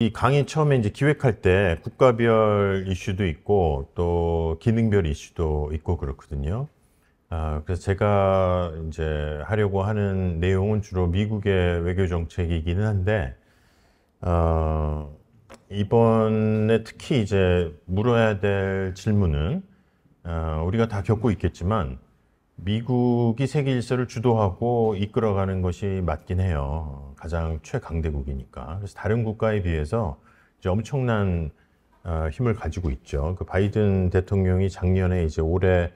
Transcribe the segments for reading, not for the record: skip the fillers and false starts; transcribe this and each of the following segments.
이 강의 처음에 이제 기획할 때 국가별 이슈도 있고 또 기능별 이슈도 있고 그렇거든요. 그래서 제가 이제 하려고 하는 내용은 주로 미국의 외교 정책이기는 한데, 어, 이번에 특히 이제 물어야 될 질문은, 우리가 다 겪고 있겠지만, 미국이 세계 질서를 주도하고 이끌어가는 것이 맞긴 해요. 가장 최강대국이니까. 그래서 다른 국가에 비해서 이제 엄청난 힘을 가지고 있죠. 그 바이든 대통령이 작년에 이제 올해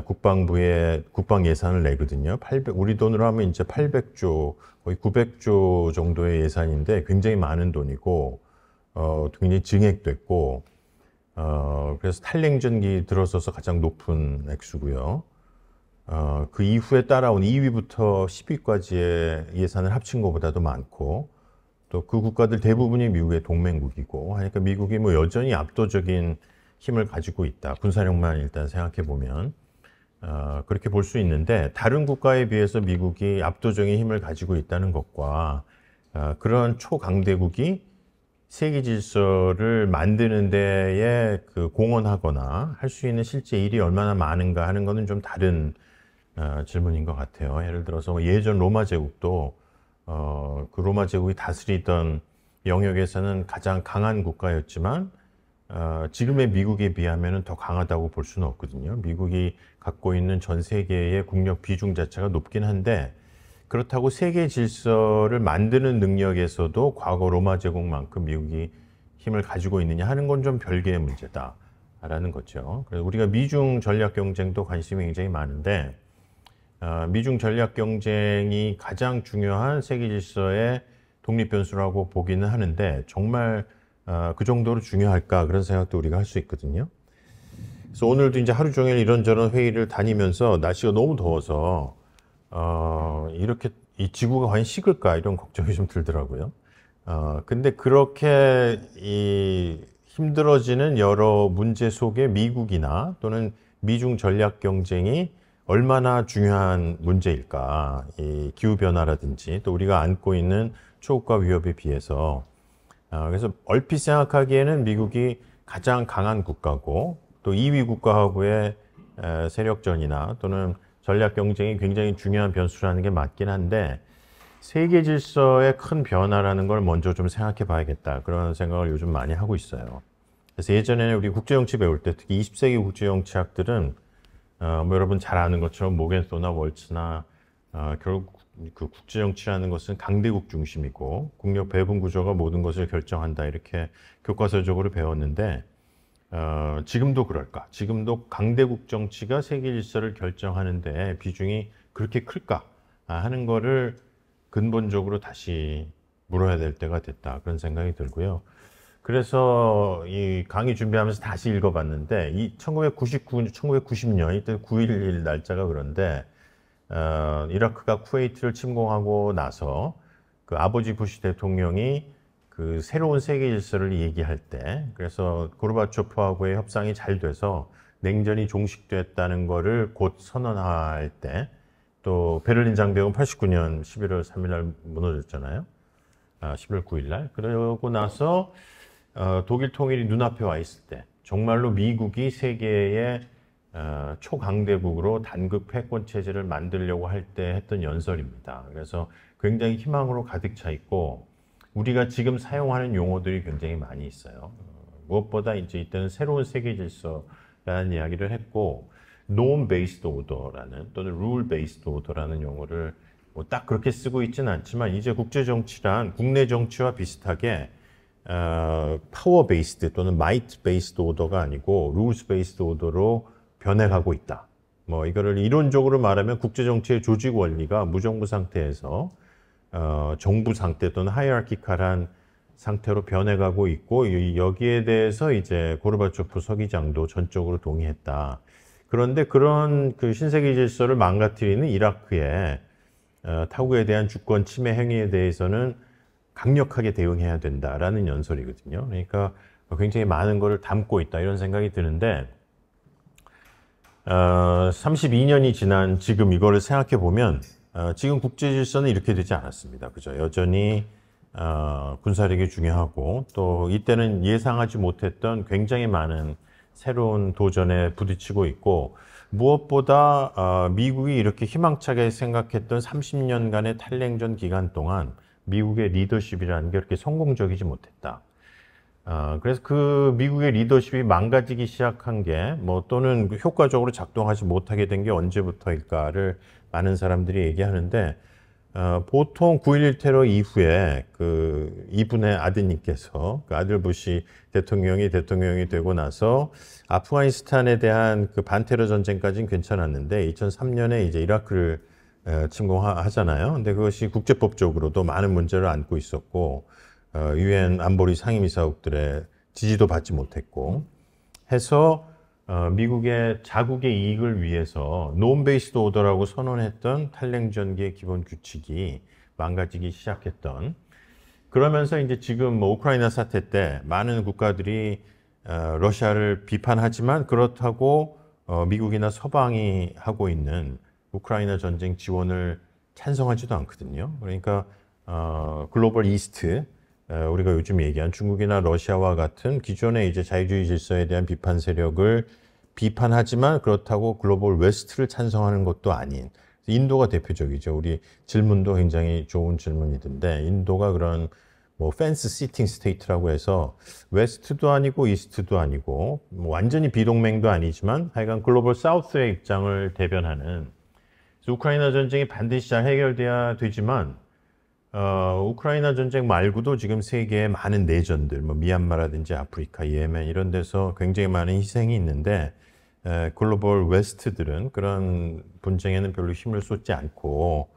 국방부에 국방 예산을 내거든요. 우리 돈으로 하면 이제 800조, 거의 900조 정도의 예산인데 굉장히 많은 돈이고, 굉장히 증액됐고, 그래서 탈냉전기 들어서서 가장 높은 액수고요. 그 이후에 따라온 2위부터 10위까지의 예산을 합친 것보다도 많고, 또 그 국가들 대부분이 미국의 동맹국이고 하니까 미국이 뭐 여전히 압도적인 힘을 가지고 있다. 군사력만 일단 생각해 보면 그렇게 볼 수 있는데, 다른 국가에 비해서 미국이 압도적인 힘을 가지고 있다는 것과 그런 초강대국이 세계 질서를 만드는 데에 그 공헌하거나 할 수 있는 실제 일이 얼마나 많은가 하는 것은 좀 다른 질문인 것 같아요. 예를 들어서 예전 로마 제국도 그 로마 제국이 다스리던 영역에서는 가장 강한 국가였지만 지금의 미국에 비하면 더 강하다고 볼 수는 없거든요. 미국이 갖고 있는 전 세계의 국력 비중 자체가 높긴 한데, 그렇다고 세계 질서를 만드는 능력에서도 과거 로마 제국만큼 미국이 힘을 가지고 있느냐 하는 건 좀 별개의 문제다라는 거죠. 그래서 우리가 미중 전략 경쟁도 관심이 굉장히 많은데, 미중 전략 경쟁이 가장 중요한 세계 질서의 독립 변수라고 보기는 하는데, 정말 그 정도로 중요할까 그런 생각도 우리가 할 수 있거든요. 그래서 오늘도 이제 하루 종일 이런저런 회의를 다니면서 날씨가 너무 더워서 이렇게 이 지구가 과연 식을까 이런 걱정이 좀 들더라고요. 근데 그렇게 이 힘들어지는 여러 문제 속에 미국이나 또는 미중 전략 경쟁이 얼마나 중요한 문제일까? 이 기후변화라든지 또 우리가 안고 있는 초국가 위협에 비해서. 그래서 얼핏 생각하기에는 미국이 가장 강한 국가고 또 2위 국가하고의 세력전이나 또는 전략 경쟁이 굉장히 중요한 변수라는 게 맞긴 한데, 세계 질서의 큰 변화라는 걸 먼저 좀 생각해 봐야겠다. 그런 생각을 요즘 많이 하고 있어요. 그래서 예전에는 우리 국제정치 배울 때 특히 20세기 국제정치학들은 뭐 여러분 잘 아는 것처럼 모겐소나 월츠나 결국 그 국제정치라는 것은 강대국 중심이고 국력 배분 구조가 모든 것을 결정한다 이렇게 교과서적으로 배웠는데, 지금도 그럴까? 지금도 강대국 정치가 세계 질서를 결정하는데 비중이 그렇게 클까? 하는 거를 근본적으로 다시 물어야 될 때가 됐다. 그런 생각이 들고요. 그래서 이 강의 준비하면서 다시 읽어봤는데, 이 1990년, 이때 9.11 날짜가 그런데, 이라크가 쿠웨이트를 침공하고 나서 그 아버지 부시 대통령이 그 새로운 세계 질서를 얘기할 때, 그래서 고르바초프하고의 협상이 잘 돼서 냉전이 종식됐다는 거를 곧 선언할 때, 또 베를린 장벽은 89년 11월 3일 날 무너졌잖아요. 11월 9일 날. 그러고 나서 독일 통일이 눈앞에 와 있을 때 정말로 미국이 세계의 초강대국으로 단급 패권 체제를 만들려고 할 때 했던 연설입니다. 그래서 굉장히 희망으로 가득 차 있고, 우리가 지금 사용하는 용어들이 굉장히 많이 있어요. 무엇보다 이제 이때는 새로운 세계 질서라는 이야기를 했고, norm based order라는 또는 rule based order라는 용어를 뭐 딱 그렇게 쓰고 있지는 않지만, 이제 국제 정치란 국내 정치와 비슷하게 파워 베이스드 또는 마이트 베이스드 오더가 아니고 룰스 베이스드 오더로 변해가고 있다. 뭐 이거를 이론적으로 말하면 국제 정치의 조직 원리가 무정부 상태에서 정부 상태 또는 하이어키칼한 상태로 변해가고 있고, 여기에 대해서 이제 고르바초프 서기장도 전적으로 동의했다. 그런데 그런 그 신세계 질서를 망가뜨리는 이라크의 타국에 대한 주권 침해 행위에 대해서는 강력하게 대응해야 된다라는 연설이거든요. 그러니까 굉장히 많은 것을 담고 있다 이런 생각이 드는데, 32년이 지난 지금 이거를 생각해 보면 지금 국제 질서는 이렇게 되지 않았습니다. 그죠? 여전히 군사력이 중요하고 또 이때는 예상하지 못했던 굉장히 많은 새로운 도전에 부딪히고 있고 무엇보다 미국이 이렇게 희망차게 생각했던 30년간의 탈냉전 기간 동안 미국의 리더십이라는 게 그렇게 성공적이지 못했다. 그래서 그 미국의 리더십이 망가지기 시작한 게 뭐 또는 효과적으로 작동하지 못하게 된 게 언제부터일까를 많은 사람들이 얘기하는데 보통 9.11 테러 이후에 그 이분의 아드님께서 그 아들 부시 대통령이 되고 나서 아프가니스탄에 대한 그 반테러 전쟁까지는 괜찮았는데 2003년에 이제 이라크를 침공하잖아요. 근데 그것이 국제법적으로도 많은 문제를 안고 있었고 유엔 안보리 상임이사국들의 지지도 받지 못했고 해서 미국의 자국의 이익을 위해서 논베이스드 오더라고 선언했던 탈냉전기의 기본 규칙이 망가지기 시작했던 그러면서 이제 지금 뭐 우크라이나 사태 때 많은 국가들이 러시아를 비판하지만 그렇다고 미국이나 서방이 하고 있는 우크라이나 전쟁 지원을 찬성하지도 않거든요. 그러니까 글로벌 이스트 우리가 요즘 얘기한 중국이나 러시아와 같은 기존의 이제 자유주의 질서에 대한 비판 세력을 비판하지만 그렇다고 글로벌 웨스트를 찬성하는 것도 아닌 인도가 대표적이죠. 우리 질문도 굉장히 좋은 질문이던데 인도가 그런 뭐 펜스 시팅 스테이트라고 해서 웨스트도 아니고 이스트도 아니고 뭐 완전히 비동맹도 아니지만 하여간 글로벌 사우스의 입장을 대변하는 우크라이나 전쟁이 반드시 잘 해결돼야 되지만 우크라이나 전쟁 말고도 지금 세계에 많은 내전들, 뭐 미얀마라든지 아프리카, 예멘 이런 데서 굉장히 많은 희생이 있는데 글로벌 웨스트들은 그런 분쟁에는 별로 힘을 쏟지 않고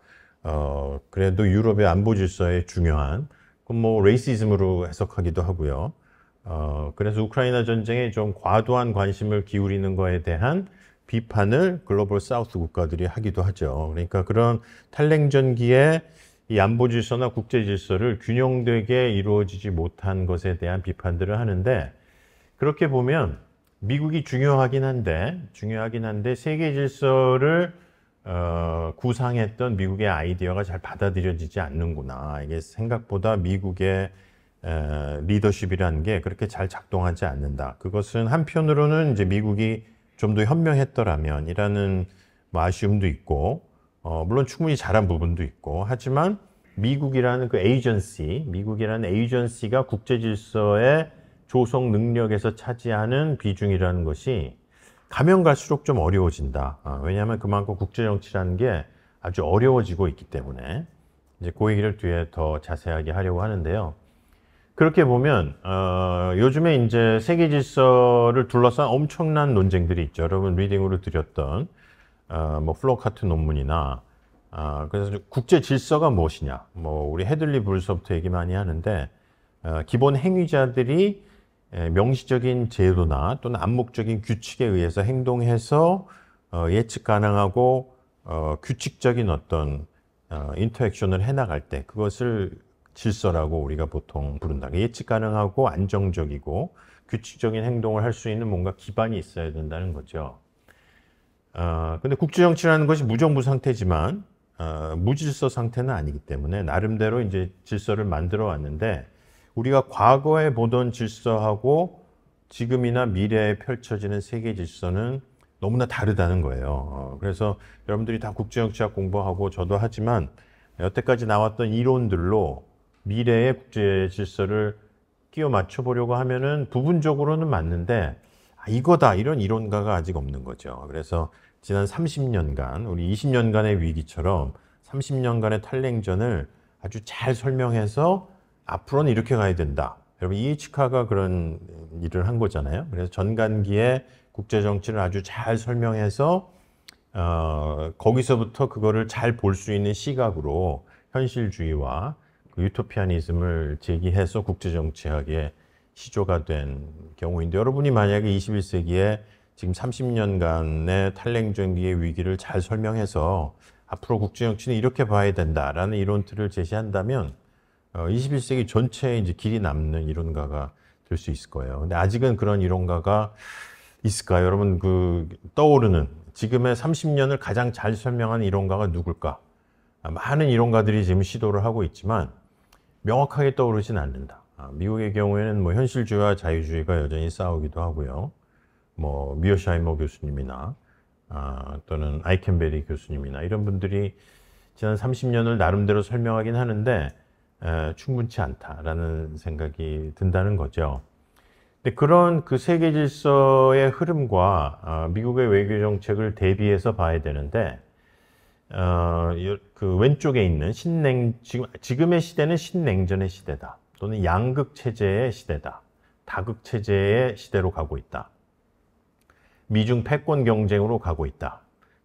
그래도 유럽의 안보 질서에 중요한 그건 뭐 레이시즘으로 해석하기도 하고요. 그래서 우크라이나 전쟁에 좀 과도한 관심을 기울이는 거에 대한 비판을 글로벌 사우스 국가들이 하기도 하죠. 그러니까 그런 탈냉전기에 이 안보 질서나 국제 질서를 균형되게 이루어지지 못한 것에 대한 비판들을 하는데 그렇게 보면 미국이 중요하긴 한데 세계 질서를 구상했던 미국의 아이디어가 잘 받아들여지지 않는구나. 이게 생각보다 미국의 리더십이라는 게 그렇게 잘 작동하지 않는다. 그것은 한편으로는 이제 미국이 좀 더 현명했더라면이라는 뭐 아쉬움도 있고 물론 충분히 잘한 부분도 있고 하지만 미국이라는 에이전시가 국제 질서의 조성 능력에서 차지하는 비중이라는 것이 가면 갈수록 좀 어려워진다. 왜냐하면 그만큼 국제 정치라는 게 아주 어려워지고 있기 때문에 이제 그 얘기를 뒤에 더 자세하게 하려고 하는데요. 그렇게 보면 요즘에 이제 세계 질서를 둘러싼 엄청난 논쟁들이 있죠. 여러분 리딩으로 드렸던 뭐 플로카트 논문이나 그래서 국제 질서가 무엇이냐, 뭐 우리 헤들리 불서부터 얘기 많이 하는데 기본 행위자들이 명시적인 제도나 또는 암묵적인 규칙에 의해서 행동해서 예측 가능하고 규칙적인 어떤 인터액션을 해나갈 때 그것을 질서라고 우리가 보통 부른다. 예측 가능하고 안정적이고 규칙적인 행동을 할 수 있는 뭔가 기반이 있어야 된다는 거죠. 근데 국제정치라는 것이 무정부 상태지만 무질서 상태는 아니기 때문에 나름대로 이제 질서를 만들어 왔는데 우리가 과거에 보던 질서하고 지금이나 미래에 펼쳐지는 세계 질서는 너무나 다르다는 거예요. 그래서 여러분들이 다 국제정치학 공부하고 저도 하지만 여태까지 나왔던 이론들로 미래의 국제 질서를 끼워 맞춰 보려고 하면은 부분적으로는 맞는데 이거다 이런 이론가가 아직 없는 거죠. 그래서 지난 30년간 우리 20년간의 위기처럼 30년간의 탈냉전을 아주 잘 설명해서 앞으로는 이렇게 가야 된다. 여러분 이에치카가 그런 일을 한 거잖아요. 그래서 전간기의 국제 정치를 아주 잘 설명해서 거기서부터 그거를 잘 볼 수 있는 시각으로 현실주의와 그 유토피아니즘을 제기해서 국제 정치학의 시조가 된 경우인데 여러분이 만약에 21세기에 지금 30년간의 탈냉전기의 위기를 잘 설명해서 앞으로 국제 정치는 이렇게 봐야 된다라는 이론들을 제시한다면 21세기 전체에 이제 길이 남는 이론가가 될 수 있을 거예요. 근데 아직은 그런 이론가가 있을까요? 여러분 그 떠오르는 지금의 30년을 가장 잘 설명한 이론가가 누굴까? 많은 이론가들이 지금 시도를 하고 있지만 명확하게 떠오르진 않는다. 미국의 경우에는 뭐 현실주의와 자유주의가 여전히 싸우기도 하고요. 뭐 미어샤이머 교수님이나 또는 아이켄베리 교수님이나 이런 분들이 지난 30년을 나름대로 설명하긴 하는데 충분치 않다라는 생각이 든다는 거죠. 근데 그런 그 세계 질서의 흐름과 미국의 외교 정책을 대비해서 봐야 되는데 그 왼쪽에 있는 지금의 시대는 신냉전의 시대다. 또는 양극 체제의 시대다. 다극 체제의 시대로 가고 있다. 미중 패권 경쟁으로 가고 있다.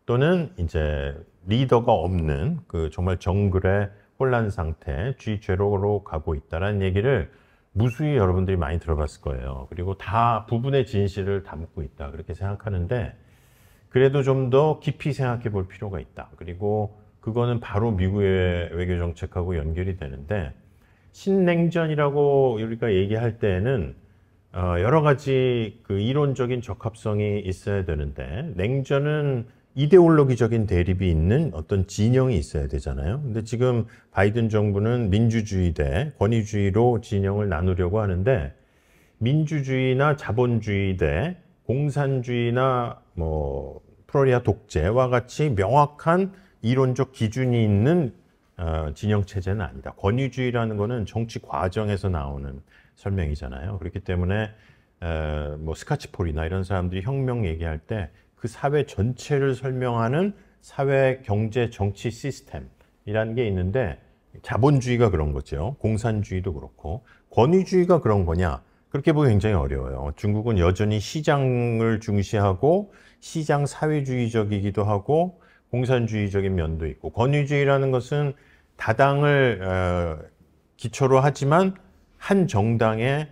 또는 이제 리더가 없는 그 정말 정글의 혼란 상태, 쥐죄로로 가고 있다라는 얘기를 무수히 여러분들이 많이 들어봤을 거예요. 그리고 다 부분의 진실을 담고 있다. 그렇게 생각하는데 그래도 좀 더 깊이 생각해 볼 필요가 있다. 그리고 그거는 바로 미국의 외교 정책하고 연결이 되는데 신냉전이라고 우리가 얘기할 때에는 여러 가지 그 이론적인 적합성이 있어야 되는데 냉전은 이데올로기적인 대립이 있는 어떤 진영이 있어야 되잖아요. 근데 지금 바이든 정부는 민주주의 대 권위주의로 진영을 나누려고 하는데 민주주의나 자본주의 대 공산주의나 뭐 프로리아 독재와 같이 명확한 이론적 기준이 있는 진영 체제는 아니다. 권위주의라는 거는 정치 과정에서 나오는 설명이잖아요. 그렇기 때문에 뭐 스카치폴이나 이런 사람들이 혁명 얘기할 때 그 사회 전체를 설명하는 사회, 경제, 정치 시스템이라는 게 있는데 자본주의가 그런 거죠. 공산주의도 그렇고 권위주의가 그런 거냐? 그렇게 보기 굉장히 어려워요. 중국은 여전히 시장을 중시하고 시장 사회주의적이기도 하고 공산주의적인 면도 있고 권위주의라는 것은 다당을 기초로 하지만 한 정당의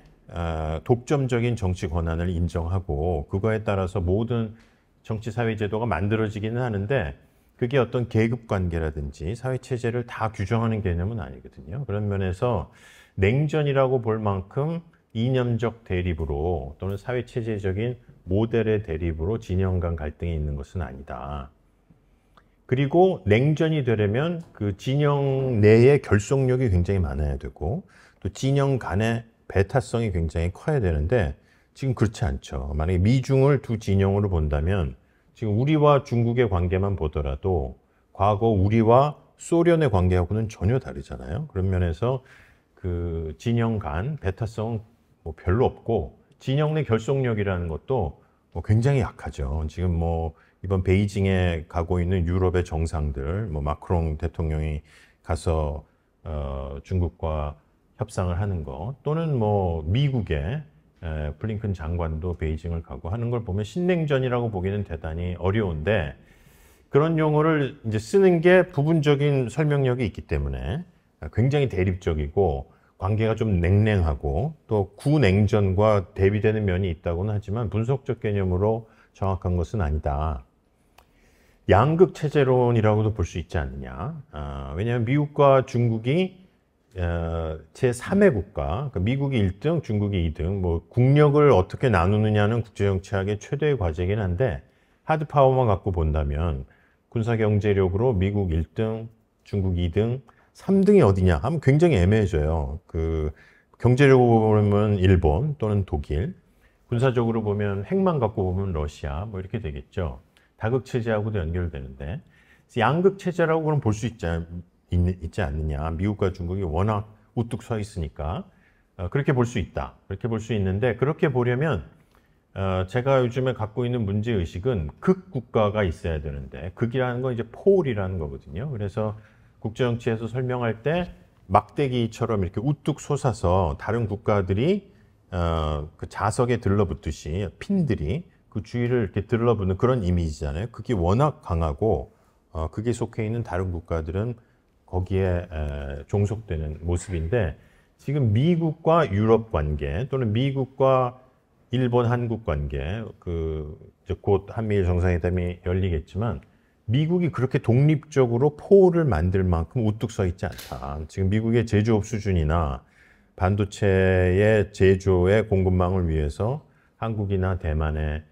독점적인 정치 권한을 인정하고 그거에 따라서 모든 정치 사회 제도가 만들어지기는 하는데 그게 어떤 계급 관계라든지 사회 체제를 다 규정하는 개념은 아니거든요. 그런 면에서 냉전이라고 볼 만큼 이념적 대립으로 또는 사회 체제적인 모델의 대립으로 진영 간 갈등이 있는 것은 아니다. 그리고 냉전이 되려면 그 진영 내의 결속력이 굉장히 많아야 되고 또 진영 간의 배타성이 굉장히 커야 되는데 지금 그렇지 않죠. 만약에 미중을 두 진영으로 본다면 지금 우리와 중국의 관계만 보더라도 과거 우리와 소련의 관계하고는 전혀 다르잖아요. 그런 면에서 그 진영 간 배타성은 뭐 별로 없고 진영 내 결속력이라는 것도 뭐 굉장히 약하죠. 지금 뭐 이번 베이징에 가고 있는 유럽의 정상들, 뭐 마크롱 대통령이 가서 중국과 협상을 하는 거, 또는 뭐 미국의 블링컨 장관도 베이징을 가고 하는 걸 보면 신냉전이라고 보기는 대단히 어려운데 그런 용어를 이제 쓰는 게 부분적인 설명력이 있기 때문에 굉장히 대립적이고 관계가 좀 냉랭하고 또 구냉전과 대비되는 면이 있다고는 하지만 분석적 개념으로 정확한 것은 아니다. 양극 체제론이라고도 볼 수 있지 않느냐. 왜냐하면 미국과 중국이 제3의 국가, 그러니까 미국이 1등, 중국이 2등, 뭐 국력을 어떻게 나누느냐는 국제정치학의 최대의 과제이긴 한데 하드 파워만 갖고 본다면 군사경제력으로 미국 1등, 중국 2등, 3등이 어디냐 하면 굉장히 애매해져요. 그 경제력으로 보면 일본 또는 독일, 군사적으로 보면 핵만 갖고 보면 러시아 뭐 이렇게 되겠죠. 다극 체제하고도 연결되는데 양극 체제라고 그럼 볼 수 있지 않느냐. 미국과 중국이 워낙 우뚝 서 있으니까 그렇게 볼 수 있다. 그렇게 볼 수 있는데 그렇게 보려면 제가 요즘에 갖고 있는 문제의식은 극국가가 있어야 되는데 극이라는 건 이제 폴이라는 거거든요. 그래서 국제정치에서 설명할 때 막대기처럼 이렇게 우뚝 솟아서 다른 국가들이 그 자석에 들러붙듯이 핀들이 그 주위를 이렇게 들러붙는 그런 이미지잖아요. 그게 워낙 강하고 그게 속해 있는 다른 국가들은 거기에 종속되는 모습인데 지금 미국과 유럽 관계 또는 미국과 일본, 한국 관계 곧 한미일 정상회담이 열리겠지만 미국이 그렇게 독립적으로 포를 만들 만큼 우뚝 서 있지 않다. 지금 미국의 제조업 수준이나 반도체의 제조의 공급망을 위해서 한국이나 대만에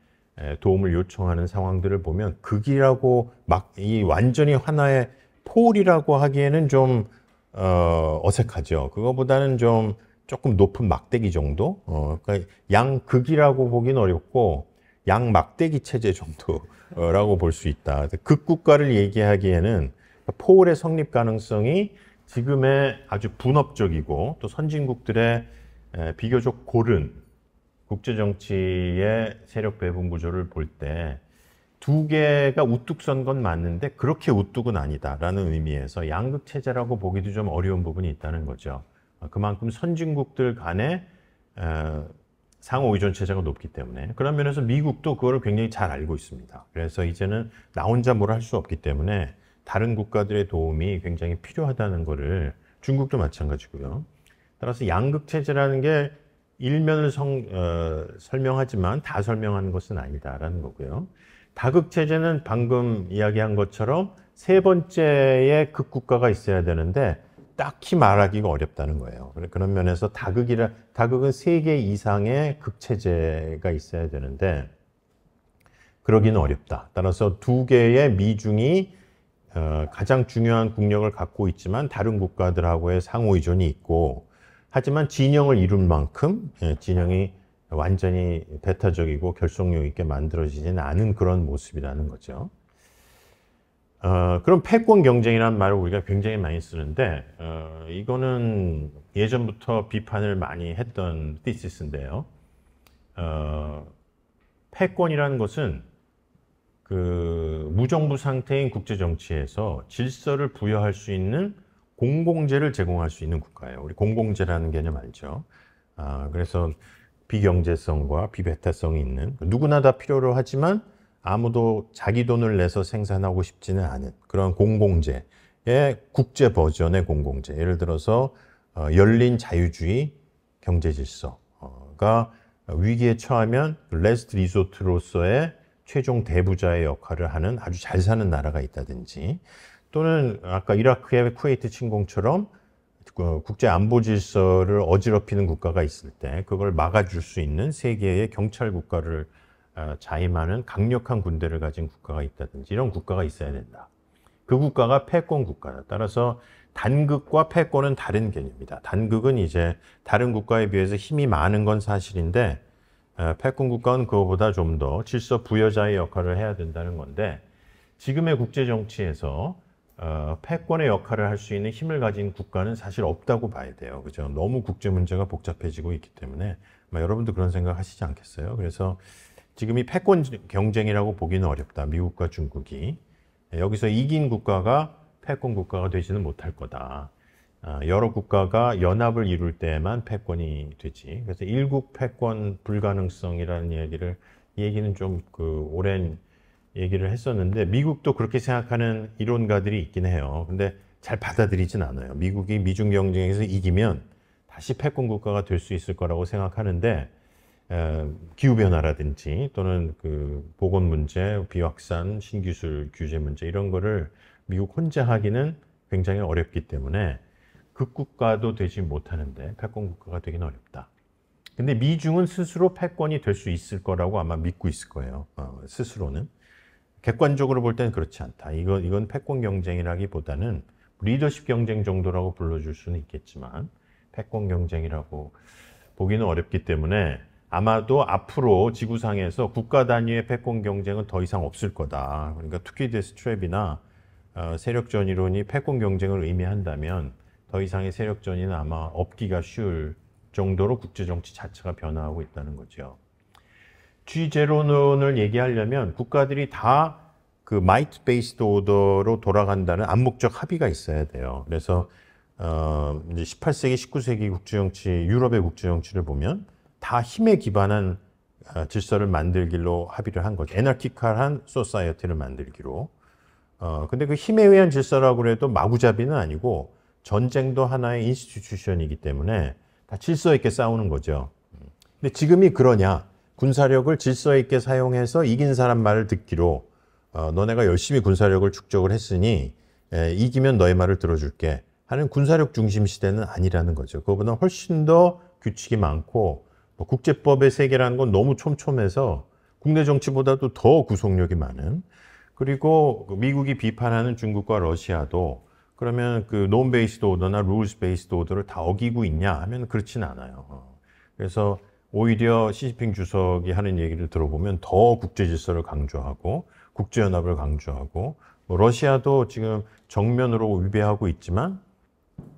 도움을 요청하는 상황들을 보면 극이라고 막 이 완전히 하나의 폴이라고 하기에는 좀 어색하죠. 그거보다는 좀 조금 높은 막대기 정도? 그러니까 양극이라고 보기는 어렵고 양막대기 체제 정도라고 볼 수 있다. 극국가를 얘기하기에는 포울의 성립 가능성이 지금의 아주 분업적이고 또 선진국들의 비교적 고른 국제정치의 세력 배분 구조를 볼 때 두 개가 우뚝 선 건 맞는데 그렇게 우뚝은 아니다라는 의미에서 양극 체제라고 보기도 좀 어려운 부분이 있다는 거죠. 그만큼 선진국들 간의 상호 의존 체제가 높기 때문에 그런 면에서 미국도 그거를 굉장히 잘 알고 있습니다. 그래서 이제는 나 혼자 뭘 할 수 없기 때문에 다른 국가들의 도움이 굉장히 필요하다는 거를 중국도 마찬가지고요. 따라서 양극 체제라는 게 일면을 설명하지만 다 설명하는 것은 아니다라는 거고요. 다극 체제는 방금 이야기한 것처럼 세 번째의 극국가가 있어야 되는데 딱히 말하기가 어렵다는 거예요. 그런 면에서 다극은 세 개 이상의 극체제가 있어야 되는데 그러기는 어렵다. 따라서 두 개의 미중이 가장 중요한 국력을 갖고 있지만 다른 국가들하고의 상호 의존이 있고 하지만 진영을 이룬 만큼 진영이 완전히 배타적이고 결속력 있게 만들어지지는 않은 그런 모습이라는 거죠. 그럼 패권 경쟁이라는 말을 우리가 굉장히 많이 쓰는데 이거는 예전부터 비판을 많이 했던 티시스인데요. 패권이라는 것은 그 무정부 상태인 국제 정치에서 질서를 부여할 수 있는 공공재를 제공할 수 있는 국가예요. 우리 공공재라는 개념 알죠? 그래서 비경제성과 비배타성이 있는 누구나 다 필요로 하지만 아무도 자기 돈을 내서 생산하고 싶지는 않은 그런 공공재의 국제 버전의 공공재. 예를 들어서 열린 자유주의 경제 질서가 위기에 처하면 레스트 리소트로서의 최종 대부자의 역할을 하는 아주 잘 사는 나라가 있다든지 또는 아까 이라크의 쿠웨이트 침공처럼 국제 안보 질서를 어지럽히는 국가가 있을 때 그걸 막아줄 수 있는 세계의 경찰 국가를 자임하는 강력한 군대를 가진 국가가 있다든지 이런 국가가 있어야 된다. 그 국가가 패권 국가다. 따라서 단극과 패권은 다른 개념이다. 단극은 이제 다른 국가에 비해서 힘이 많은 건 사실인데 패권 국가는 그거보다 좀 더 질서 부여자의 역할을 해야 된다는 건데 지금의 국제 정치에서 패권의 역할을 할 수 있는 힘을 가진 국가는 사실 없다고 봐야 돼요. 그죠? 너무 국제 문제가 복잡해지고 있기 때문에 여러분도 그런 생각 하시지 않겠어요? 그래서 지금 이 패권 경쟁이라고 보기는 어렵다. 미국과 중국이. 여기서 이긴 국가가 패권 국가가 되지는 못할 거다. 여러 국가가 연합을 이룰 때만 패권이 되지. 그래서 일국 패권 불가능성이라는 얘기는 좀 오랜 얘기를 했었는데 미국도 그렇게 생각하는 이론가들이 있긴 해요. 근데 잘 받아들이진 않아요. 미국이 미중 경쟁에서 이기면 다시 패권 국가가 될 수 있을 거라고 생각하는데 기후변화라든지 또는 보건 문제, 비확산, 신기술 규제 문제 이런 거를 미국 혼자 하기는 굉장히 어렵기 때문에 극국가도 되지 못하는데 패권 국가가 되기는 어렵다. 근데 미중은 스스로 패권이 될 수 있을 거라고 아마 믿고 있을 거예요. 스스로는. 객관적으로 볼 때는 그렇지 않다. 이건 패권 경쟁이라기보다는 리더십 경쟁 정도라고 불러줄 수는 있겠지만 패권 경쟁이라고 보기는 어렵기 때문에 아마도 앞으로 지구상에서 국가 단위의 패권 경쟁은 더 이상 없을 거다. 그러니까 투키디스 트랩이나 세력전 이론이 패권 경쟁을 의미한다면 더 이상의 세력전이는 아마 없기가 쉬울 정도로 국제정치 자체가 변화하고 있다는 거죠. G0론을 얘기하려면 국가들이 다 그 마이트 베이스드 오더로 돌아간다는 암묵적 합의가 있어야 돼요. 그래서 이제 18세기, 19세기 국제정치, 유럽의 국제정치를 보면 다 힘에 기반한 질서를 만들기로 합의를 한 거죠. 에너티컬한 소사이어티를 만들기로. 근데 그 힘에 의한 질서라고 해도 마구잡이는 아니고 전쟁도 하나의 인스티튜션이기 때문에 다 질서 있게 싸우는 거죠. 근데 지금이 그러냐? 군사력을 질서 있게 사용해서 이긴 사람 말을 듣기로 너네가 열심히 군사력을 축적을 했으니 이기면 너의 말을 들어줄게 하는 군사력 중심 시대는 아니라는 거죠. 그거보다 훨씬 더 규칙이 많고 국제법의 세계라는 건 너무 촘촘해서 국내 정치보다도 더 구속력이 많은 그리고 미국이 비판하는 중국과 러시아도 그러면 그 논 베이스드 오더나 룰스 베이스드 오더를 다 어기고 있냐 하면 그렇진 않아요. 그래서 오히려 시진핑 주석이 하는 얘기를 들어보면 더 국제 질서를 강조하고 국제연합을 강조하고 뭐 러시아도 지금 정면으로 위배하고 있지만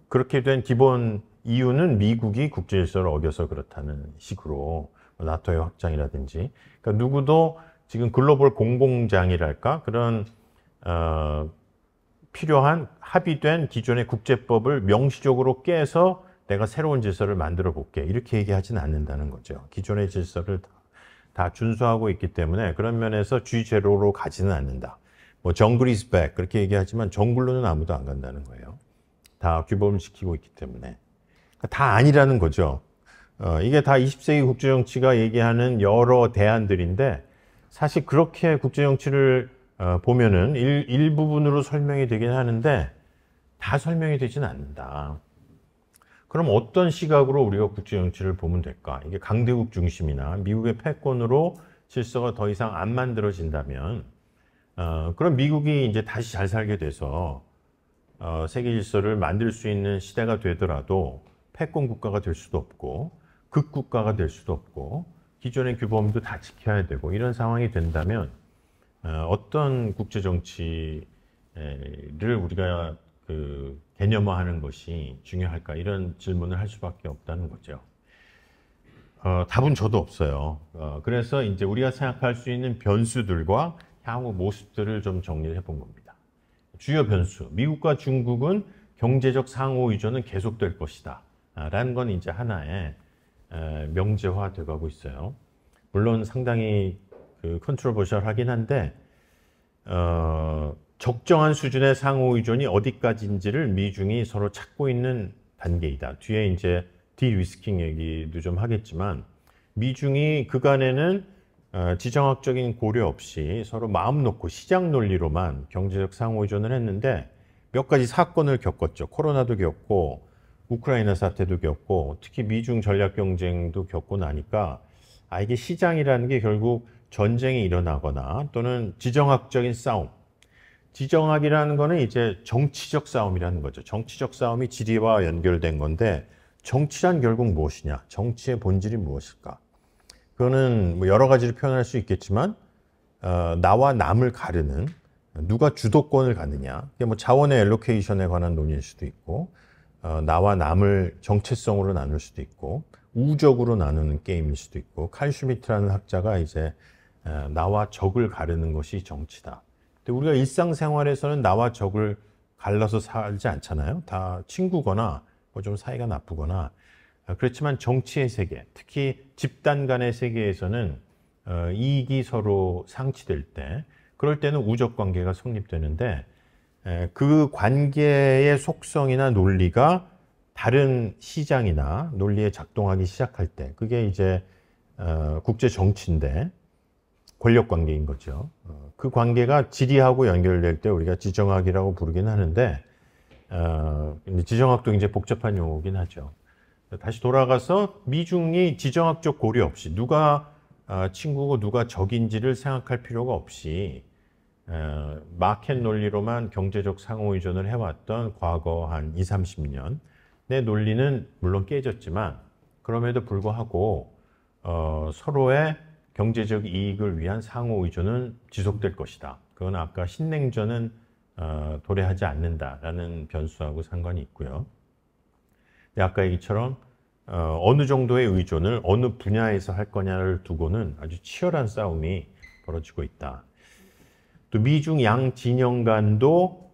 그렇게 된 기본 이유는 미국이 국제 질서를 어겨서 그렇다는 식으로 나토의 확장이라든지 그러니까 누구도 지금 글로벌 공공장이랄까 그런 필요한 합의된 기존의 국제법을 명시적으로 깨서 내가 새로운 질서를 만들어 볼게 이렇게 얘기하지는 않는다는 거죠. 기존의 질서를 다 준수하고 있기 때문에 그런 면에서 G0로 가지는 않는다. 뭐 정글 is back 그렇게 얘기하지만 정글로는 아무도 안 간다는 거예요. 다 규범을 지키고 있기 때문에 다 아니라는 거죠. 이게 다 20세기 국제정치가 얘기하는 여러 대안들인데 사실 그렇게 국제정치를 보면은 일부분으로 설명이 되긴 하는데 다 설명이 되지는 않는다. 그럼 어떤 시각으로 우리가 국제정치를 보면 될까? 이게 강대국 중심이나 미국의 패권으로 질서가 더 이상 안 만들어진다면 그럼 미국이 이제 다시 잘 살게 돼서 세계 질서를 만들 수 있는 시대가 되더라도 패권 국가가 될 수도 없고 극국가가 될 수도 없고 기존의 규범도 다 지켜야 되고 이런 상황이 된다면 어떤 국제 정치를 우리가 그 개념화하는 것이 중요할까 이런 질문을 할 수밖에 없다는 거죠. 답은 저도 없어요. 그래서 이제 우리가 생각할 수 있는 변수들과 향후 모습들을 좀 정리를 해본 겁니다. 주요 변수, 미국과 중국은 경제적 상호 의존은 계속될 것이다. 라는 건 이제 하나의 명제화되어 가고 있어요. 물론 상당히 그 컨트로버셜하긴 한데 적정한 수준의 상호 의존이 어디까지인지를 미중이 서로 찾고 있는 단계이다. 뒤에 이제 디리스킹 얘기도 좀 하겠지만 미중이 그간에는 지정학적인 고려 없이 서로 마음 놓고 시장 논리로만 경제적 상호 의존을 했는데 몇 가지 사건을 겪었죠. 코로나도 겪고 우크라이나 사태도 겪고 특히 미중 전략 경쟁도 겪고 나니까 이게 시장이라는 게 결국 전쟁이 일어나거나 또는 지정학적인 싸움. 지정학이라는 거는 이제 정치적 싸움이라는 거죠. 정치적 싸움이 지리와 연결된 건데 정치란 결국 무엇이냐? 정치의 본질이 무엇일까? 그거는 뭐 여러 가지로 표현할 수 있겠지만 나와 남을 가르는 누가 주도권을 갖느냐? 그게 뭐 자원의 엘로케이션에 관한 논의일 수도 있고 나와 남을 정체성으로 나눌 수도 있고 우적으로 나누는 게임일 수도 있고 칼 슈미트라는 학자가 이제 나와 적을 가르는 것이 정치다. 근데 우리가 일상생활에서는 나와 적을 갈라서 살지 않잖아요. 다 친구거나 뭐 좀 사이가 나쁘거나 그렇지만 정치의 세계, 특히 집단 간의 세계에서는 이익이 서로 상치될 때 그럴 때는 우적 관계가 성립되는데 그 관계의 속성이나 논리가 다른 시장이나 논리에 작동하기 시작할 때 그게 이제 국제 정치인데 권력 관계인 거죠. 그 관계가 지리하고 연결될 때 우리가 지정학이라고 부르긴 하는데 지정학도 굉장히 복잡한 용어긴 하죠. 다시 돌아가서 미중이 지정학적 고려 없이 누가 친구고 누가 적인지를 생각할 필요가 없이 마켓 논리로만 경제적 상호 의존을 해왔던 과거 한 20, 30년 내 논리는 물론 깨졌지만 그럼에도 불구하고 서로의 경제적 이익을 위한 상호 의존은 지속될 것이다. 그건 아까 신냉전은 도래하지 않는다라는 변수하고 상관이 있고요. 근데 아까 얘기처럼 어느 정도의 의존을 어느 분야에서 할 거냐를 두고는 아주 치열한 싸움이 벌어지고 있다. 또 미중 양 진영 간도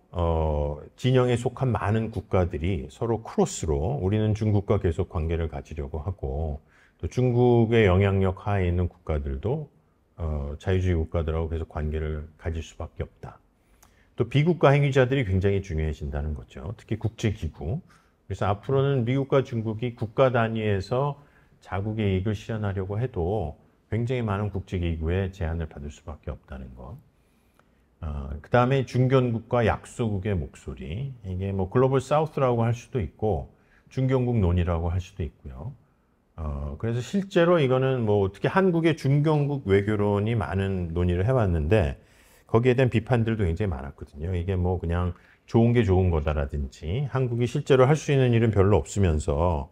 진영에 속한 많은 국가들이 서로 크로스로 우리는 중국과 계속 관계를 가지려고 하고 또 중국의 영향력 하에 있는 국가들도 자유주의 국가들하고 계속 관계를 가질 수밖에 없다. 또 비국가 행위자들이 굉장히 중요해진다는 거죠. 특히 국제기구. 그래서 앞으로는 미국과 중국이 국가 단위에서 자국의 이익을 실현하려고 해도 굉장히 많은 국제기구의 제한을 받을 수밖에 없다는 것. 그 다음에 중견국과 약소국의 목소리. 이게 뭐 글로벌 사우스라고 할 수도 있고 중견국 논의라고 할 수도 있고요. 그래서 실제로 이거는 뭐 특히 한국의 중견국 외교론이 많은 논의를 해왔는데 거기에 대한 비판들도 굉장히 많았거든요. 이게 뭐 그냥 좋은 게 좋은 거다라든지 한국이 실제로 할 수 있는 일은 별로 없으면서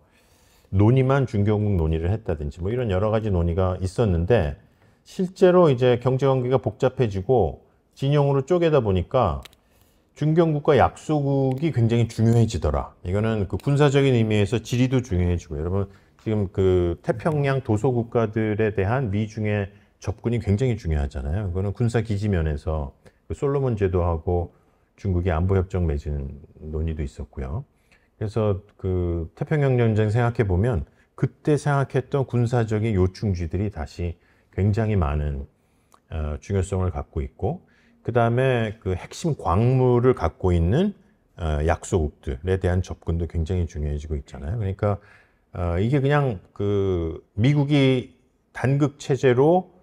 논의만 중견국 논의를 했다든지 뭐 이런 여러 가지 논의가 있었는데 실제로 이제 경제 관계가 복잡해지고 진영으로 쪼개다 보니까 중견국과 약소국이 굉장히 중요해지더라. 이거는 그 군사적인 의미에서 지리도 중요해지고 여러분 지금 그 태평양 도서 국가들에 대한 미중의 접근이 굉장히 중요하잖아요. 이거는 군사 기지 면에서 그 솔로몬 제도하고 중국이 안보 협정 맺은 논의도 있었고요. 그래서 그 태평양 전쟁 생각해 보면 그때 생각했던 군사적인 요충지들이 다시 굉장히 많은 중요성을 갖고 있고 그 다음에 그 핵심 광물을 갖고 있는 약소국들에 대한 접근도 굉장히 중요해지고 있잖아요. 그러니까 이게 그냥 그 미국이 단극 체제로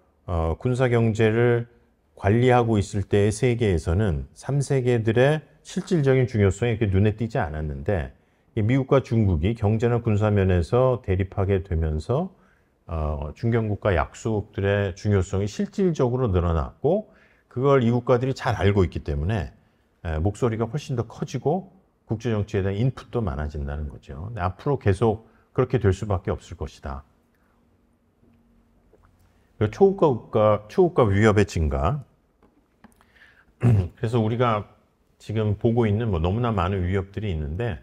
군사 경제를 관리하고 있을 때의 세계에서는 3세계들의 실질적인 중요성이 이렇게 눈에 띄지 않았는데 미국과 중국이 경제나 군사 면에서 대립하게 되면서 중견국과 약소국들의 중요성이 실질적으로 늘어났고 그걸 이 국가들이 잘 알고 있기 때문에 목소리가 훨씬 더 커지고 국제정치에 대한 인풋도 많아진다는 거죠. 앞으로 계속 그렇게 될 수밖에 없을 것이다. 초국가 위협의 증가. 그래서 우리가 지금 보고 있는 뭐 너무나 많은 위협들이 있는데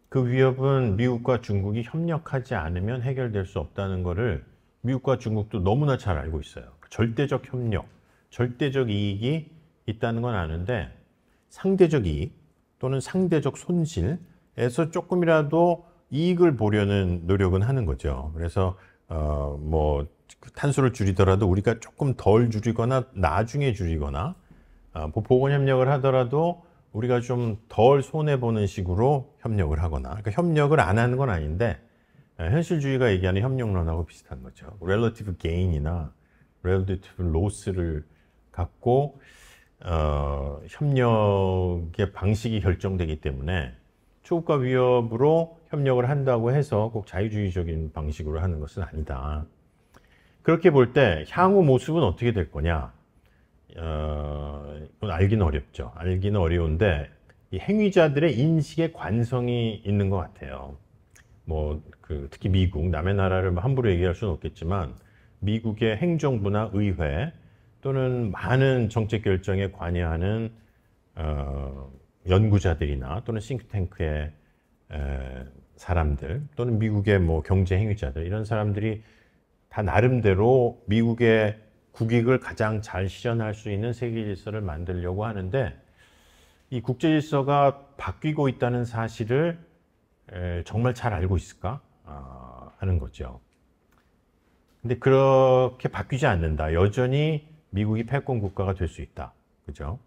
그 위협은 미국과 중국이 협력하지 않으면 해결될 수 없다는 것을 미국과 중국도 너무나 잘 알고 있어요. 절대적 협력, 절대적 이익이 있다는 건 아는데 상대적 이익 또는 상대적 손실에서 조금이라도 이익을 보려는 노력은 하는 거죠. 그래서 뭐 탄소를 줄이더라도 우리가 조금 덜 줄이거나 나중에 줄이거나 보건 협력을 하더라도 우리가 좀 덜 손해보는 식으로 협력을 하거나 그러니까 협력을 안 하는 건 아닌데 현실주의가 얘기하는 협력론하고 비슷한 거죠. relative gain이나 relative loss를 갖고 협력의 방식이 결정되기 때문에 초국가 위협으로 협력을 한다고 해서 꼭 자유주의적인 방식으로 하는 것은 아니다. 그렇게 볼 때 향후 모습은 어떻게 될 거냐? 이건 알기는 어렵죠. 알기는 어려운데 이 행위자들의 인식에 관성이 있는 것 같아요. 뭐 특히 미국, 남의 나라를 함부로 얘기할 수는 없겠지만 미국의 행정부나 의회 또는 많은 정책 결정에 관여하는 연구자들이나 또는 싱크탱크의 사람들 또는 미국의 뭐 경제 행위자들 이런 사람들이 다 나름대로 미국의 국익을 가장 잘 실현할 수 있는 세계 질서를 만들려고 하는데 이 국제 질서가 바뀌고 있다는 사실을 정말 잘 알고 있을까 하는 거죠. 근데 그렇게 바뀌지 않는다. 여전히 미국이 패권 국가가 될 수 있다. 그죠?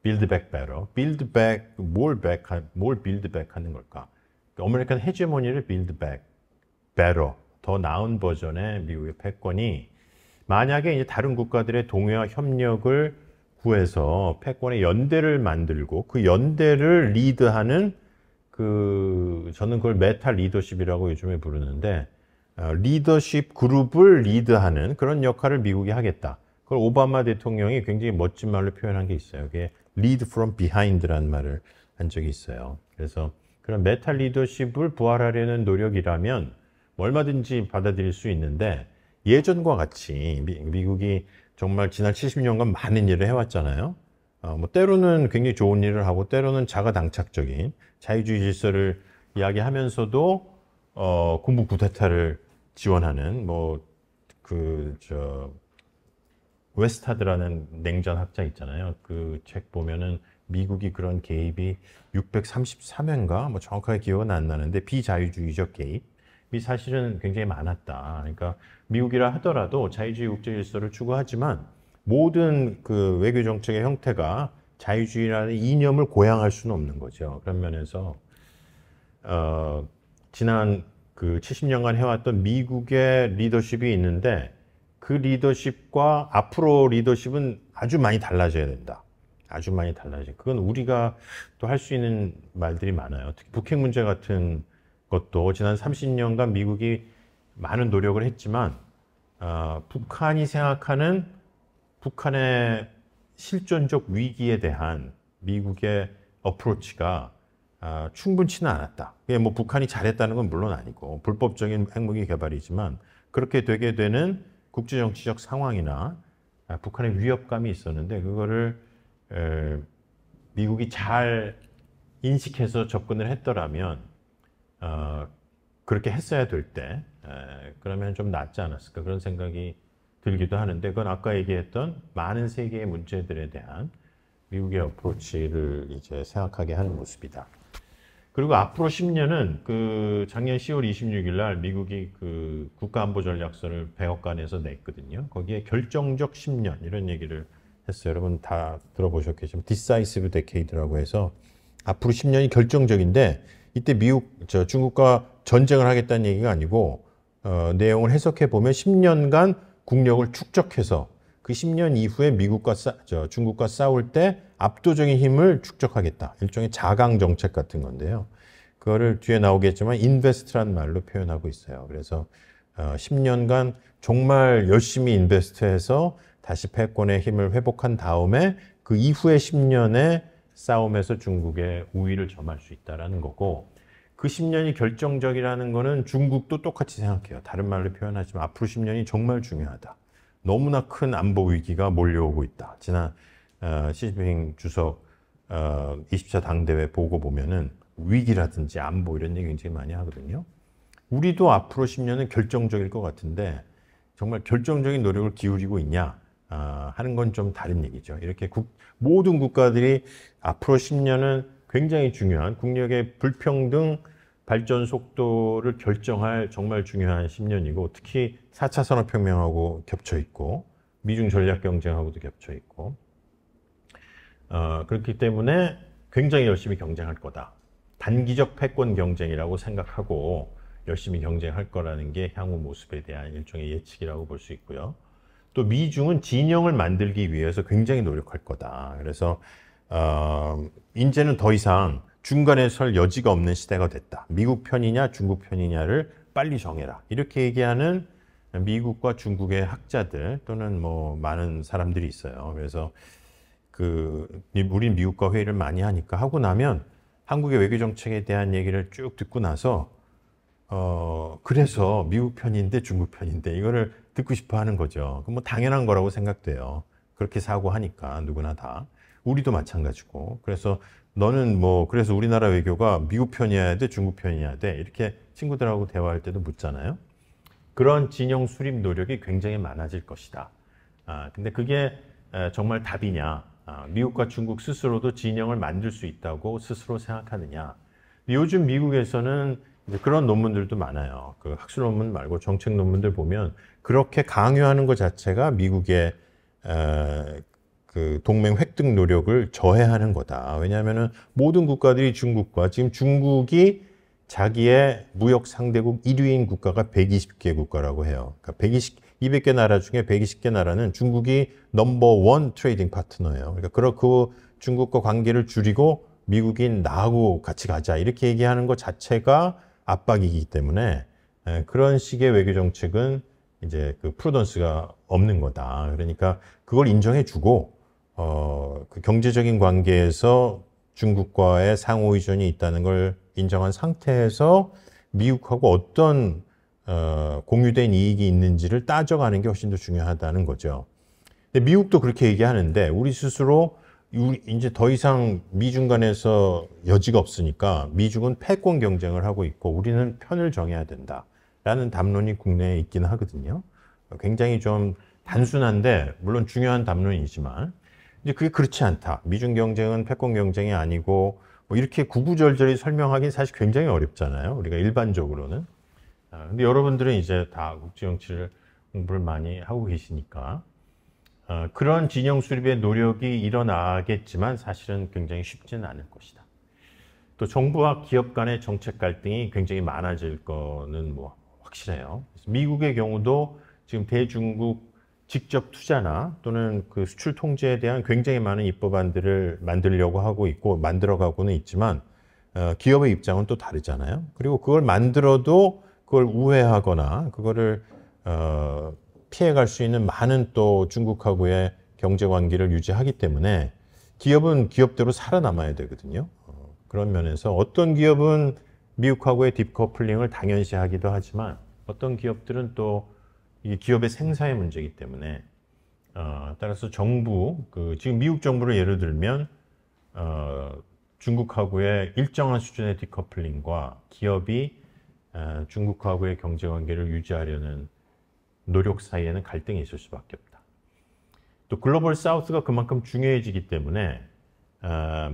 build back better. build back, 뭘 build back 하는 걸까? 아메리칸 헤게모니를 build back better. 더 나은 버전의 미국의 패권이 만약에 이제 다른 국가들의 동의와 협력을 구해서 패권의 연대를 만들고 그 연대를 리드하는 저는 그걸 메타 리더십이라고 요즘에 부르는데 리더십 그룹을 리드하는 그런 역할을 미국이 하겠다. 그걸 오바마 대통령이 굉장히 멋진 말로 표현한 게 있어요. 그게 lead from behind라는 말을 한 적이 있어요. 그래서 그런 메타 리더십을 부활하려는 노력이라면 얼마든지 받아들일 수 있는데 예전과 같이 미국이 정말 지난 70년간 많은 일을 해왔잖아요. 뭐 때로는 굉장히 좋은 일을 하고 때로는 자가당착적인 자유주의 질서를 이야기하면서도 군부 쿠데타를 지원하는 웨스타드라는 냉전 학자 있잖아요. 그 책 보면은 미국이 그런 개입이 633회인가 뭐 정확하게 기억은 안 나는데 비자유주의적 개입이 사실은 굉장히 많았다. 그러니까 미국이라 하더라도 자유주의 국제 질서를 추구하지만 모든 그 외교 정책의 형태가 자유주의라는 이념을 고양할 수는 없는 거죠. 그런 면에서 지난 그 70년간 해왔던 미국의 리더십이 있는데 그 리더십과 앞으로 리더십은 아주 많이 달라져야 된다. 아주 많이 달라져. 그건 우리가 또 할 수 있는 말들이 많아요. 특히 북핵 문제 같은 것도 지난 30년간 미국이 많은 노력을 했지만 북한이 생각하는 북한의 실존적 위기에 대한 미국의 어프로치가 충분치는 않았다. 그게 뭐 북한이 잘했다는 건 물론 아니고 불법적인 핵무기 개발이지만 그렇게 되게 되는 국제정치적 상황이나 북한의 위협감이 있었는데 그거를 미국이 잘 인식해서 접근을 했더라면 그렇게 했어야 될 때 그러면 좀 낫지 않았을까 그런 생각이 들기도 하는데 그건 아까 얘기했던 많은 세계의 문제들에 대한 미국의 어프로치를 이제 생각하게 하는 모습이다. 그리고 앞으로 10년은 그 작년 10월 26일 날 미국이 그 국가안보전략서를 백악관에서 냈거든요. 거기에 결정적 10년 이런 얘기를 했어요. 여러분 다 들어보셨겠지만 decisive decade라고 해서 앞으로 10년이 결정적인데 이때 중국과 전쟁을 하겠다는 얘기가 아니고 내용을 해석해 보면 10년간 국력을 축적해서 그 10년 이후에 중국과 싸울 때 압도적인 힘을 축적하겠다. 일종의 자강 정책 같은 건데요. 그거를 뒤에 나오겠지만 인베스트란 말로 표현하고 있어요. 그래서 10년간 정말 열심히 인베스트해서 다시 패권의 힘을 회복한 다음에 그 이후의 10년의 싸움에서 중국의 우위를 점할 수 있다는 거고 그 10년이 결정적이라는 거는 중국도 똑같이 생각해요. 다른 말로 표현하지만 앞으로 10년이 정말 중요하다. 너무나 큰 안보 위기가 몰려오고 있다. 지난 시진핑 주석 20차 당대회 보고 보면은 위기라든지 안보 이런 얘기 굉장히 많이 하거든요. 우리도 앞으로 10년은 결정적일 것 같은데 정말 결정적인 노력을 기울이고 있냐 하는 건 좀 다른 얘기죠. 이렇게 모든 국가들이 앞으로 10년은 굉장히 중요한 국력의 불평등 발전 속도를 결정할 정말 중요한 10년이고 특히 4차 산업혁명하고 겹쳐 있고 미중 전략 경쟁하고도 겹쳐 있고 그렇기 때문에 굉장히 열심히 경쟁할 거다. 단기적 패권 경쟁이라고 생각하고 열심히 경쟁할 거라는 게 향후 모습에 대한 일종의 예측이라고 볼 수 있고요. 또 미중은 진영을 만들기 위해서 굉장히 노력할 거다. 그래서 이제는 더 이상 중간에 설 여지가 없는 시대가 됐다. 미국 편이냐 중국 편이냐를 빨리 정해라. 이렇게 얘기하는 미국과 중국의 학자들 또는 뭐 많은 사람들이 있어요. 그래서 우린 미국과 회의를 많이 하고 나면 한국의 외교 정책에 대한 얘기를 쭉 듣고 나서 그래서 미국 편인데 중국 편인데 이거를 듣고 싶어 하는 거죠. 뭐 당연한 거라고 생각돼요. 그렇게 사고하니까 누구나 다. 우리도 마찬가지고. 그래서 너는 그래서 우리나라 외교가 미국 편이어야 돼, 중국 편이어야 돼. 이렇게 친구들하고 대화할 때도 묻잖아요. 그런 진영 수립 노력이 굉장히 많아질 것이다. 근데 그게 정말 답이냐. 미국과 중국 스스로도 진영을 만들 수 있다고 스스로 생각하느냐. 요즘 미국에서는 이제 그런 논문들도 많아요. 그 학술 논문 말고 정책 논문들 보면 그렇게 강요하는 것 자체가 미국의 그 동맹 획득 노력을 저해하는 거다. 왜냐하면은 모든 국가들이 중국과 지금 중국이 자기의 무역 상대국 1위인 국가가 120개 국가라고 해요. 그러니까 200개 나라 중에 120개 나라는 중국이 넘버 1 트레이딩 파트너예요. 그러니까 그 중국과 관계를 줄이고 미국인 나하고 같이 가자 이렇게 얘기하는 것 자체가 압박이기 때문에 그런 식의 외교 정책은 이제 그 프루던스가 없는 거다. 그러니까 그걸 인정해주고 그 경제적인 관계에서 중국과의 상호 의존이 있다는 걸 인정한 상태에서 미국하고 어떤 공유된 이익이 있는지를 따져가는 게 훨씬 더 중요하다는 거죠. 근데 미국도 그렇게 얘기하는데 우리 스스로 이제 더 이상 미중 간에서 여지가 없으니까 미중은 패권 경쟁을 하고 있고 우리는 편을 정해야 된다라는 담론이 국내에 있긴 하거든요. 굉장히 좀 단순한데 물론 중요한 담론이지만 이제 그게 그렇지 않다. 미중 경쟁은 패권 경쟁이 아니고 뭐 이렇게 구구절절히 설명하기는 사실 굉장히 어렵잖아요. 우리가 일반적으로는. 근데 여러분들은 이제 다 국제정치를 공부를 많이 하고 계시니까 그런 진영 수립의 노력이 일어나겠지만 사실은 굉장히 쉽지는 않을 것이다. 또 정부와 기업 간의 정책 갈등이 굉장히 많아질 거는 뭐 확실해요. 미국의 경우도 지금 대중국 직접 투자나 또는 그 수출 통제에 대한 굉장히 많은 입법안들을 만들려고 하고 있고 만들어가고는 있지만 기업의 입장은 또 다르잖아요. 그리고 그걸 만들어도 그걸 우회하거나 그거를 피해갈 수 있는 많은 또 중국하고의 경제 관계를 유지하기 때문에 기업은 기업대로 살아남아야 되거든요. 그런 면에서 어떤 기업은 미국하고의 딥커플링을 당연시하기도 하지만 어떤 기업들은 또 이 기업의 생사의 문제이기 때문에 따라서 정부, 지금 미국 정부를 예를 들면 중국하고의 일정한 수준의 디커플링과 기업이 중국하고의 경제관계를 유지하려는 노력 사이에는 갈등이 있을 수밖에 없다. 또 글로벌 사우스가 그만큼 중요해지기 때문에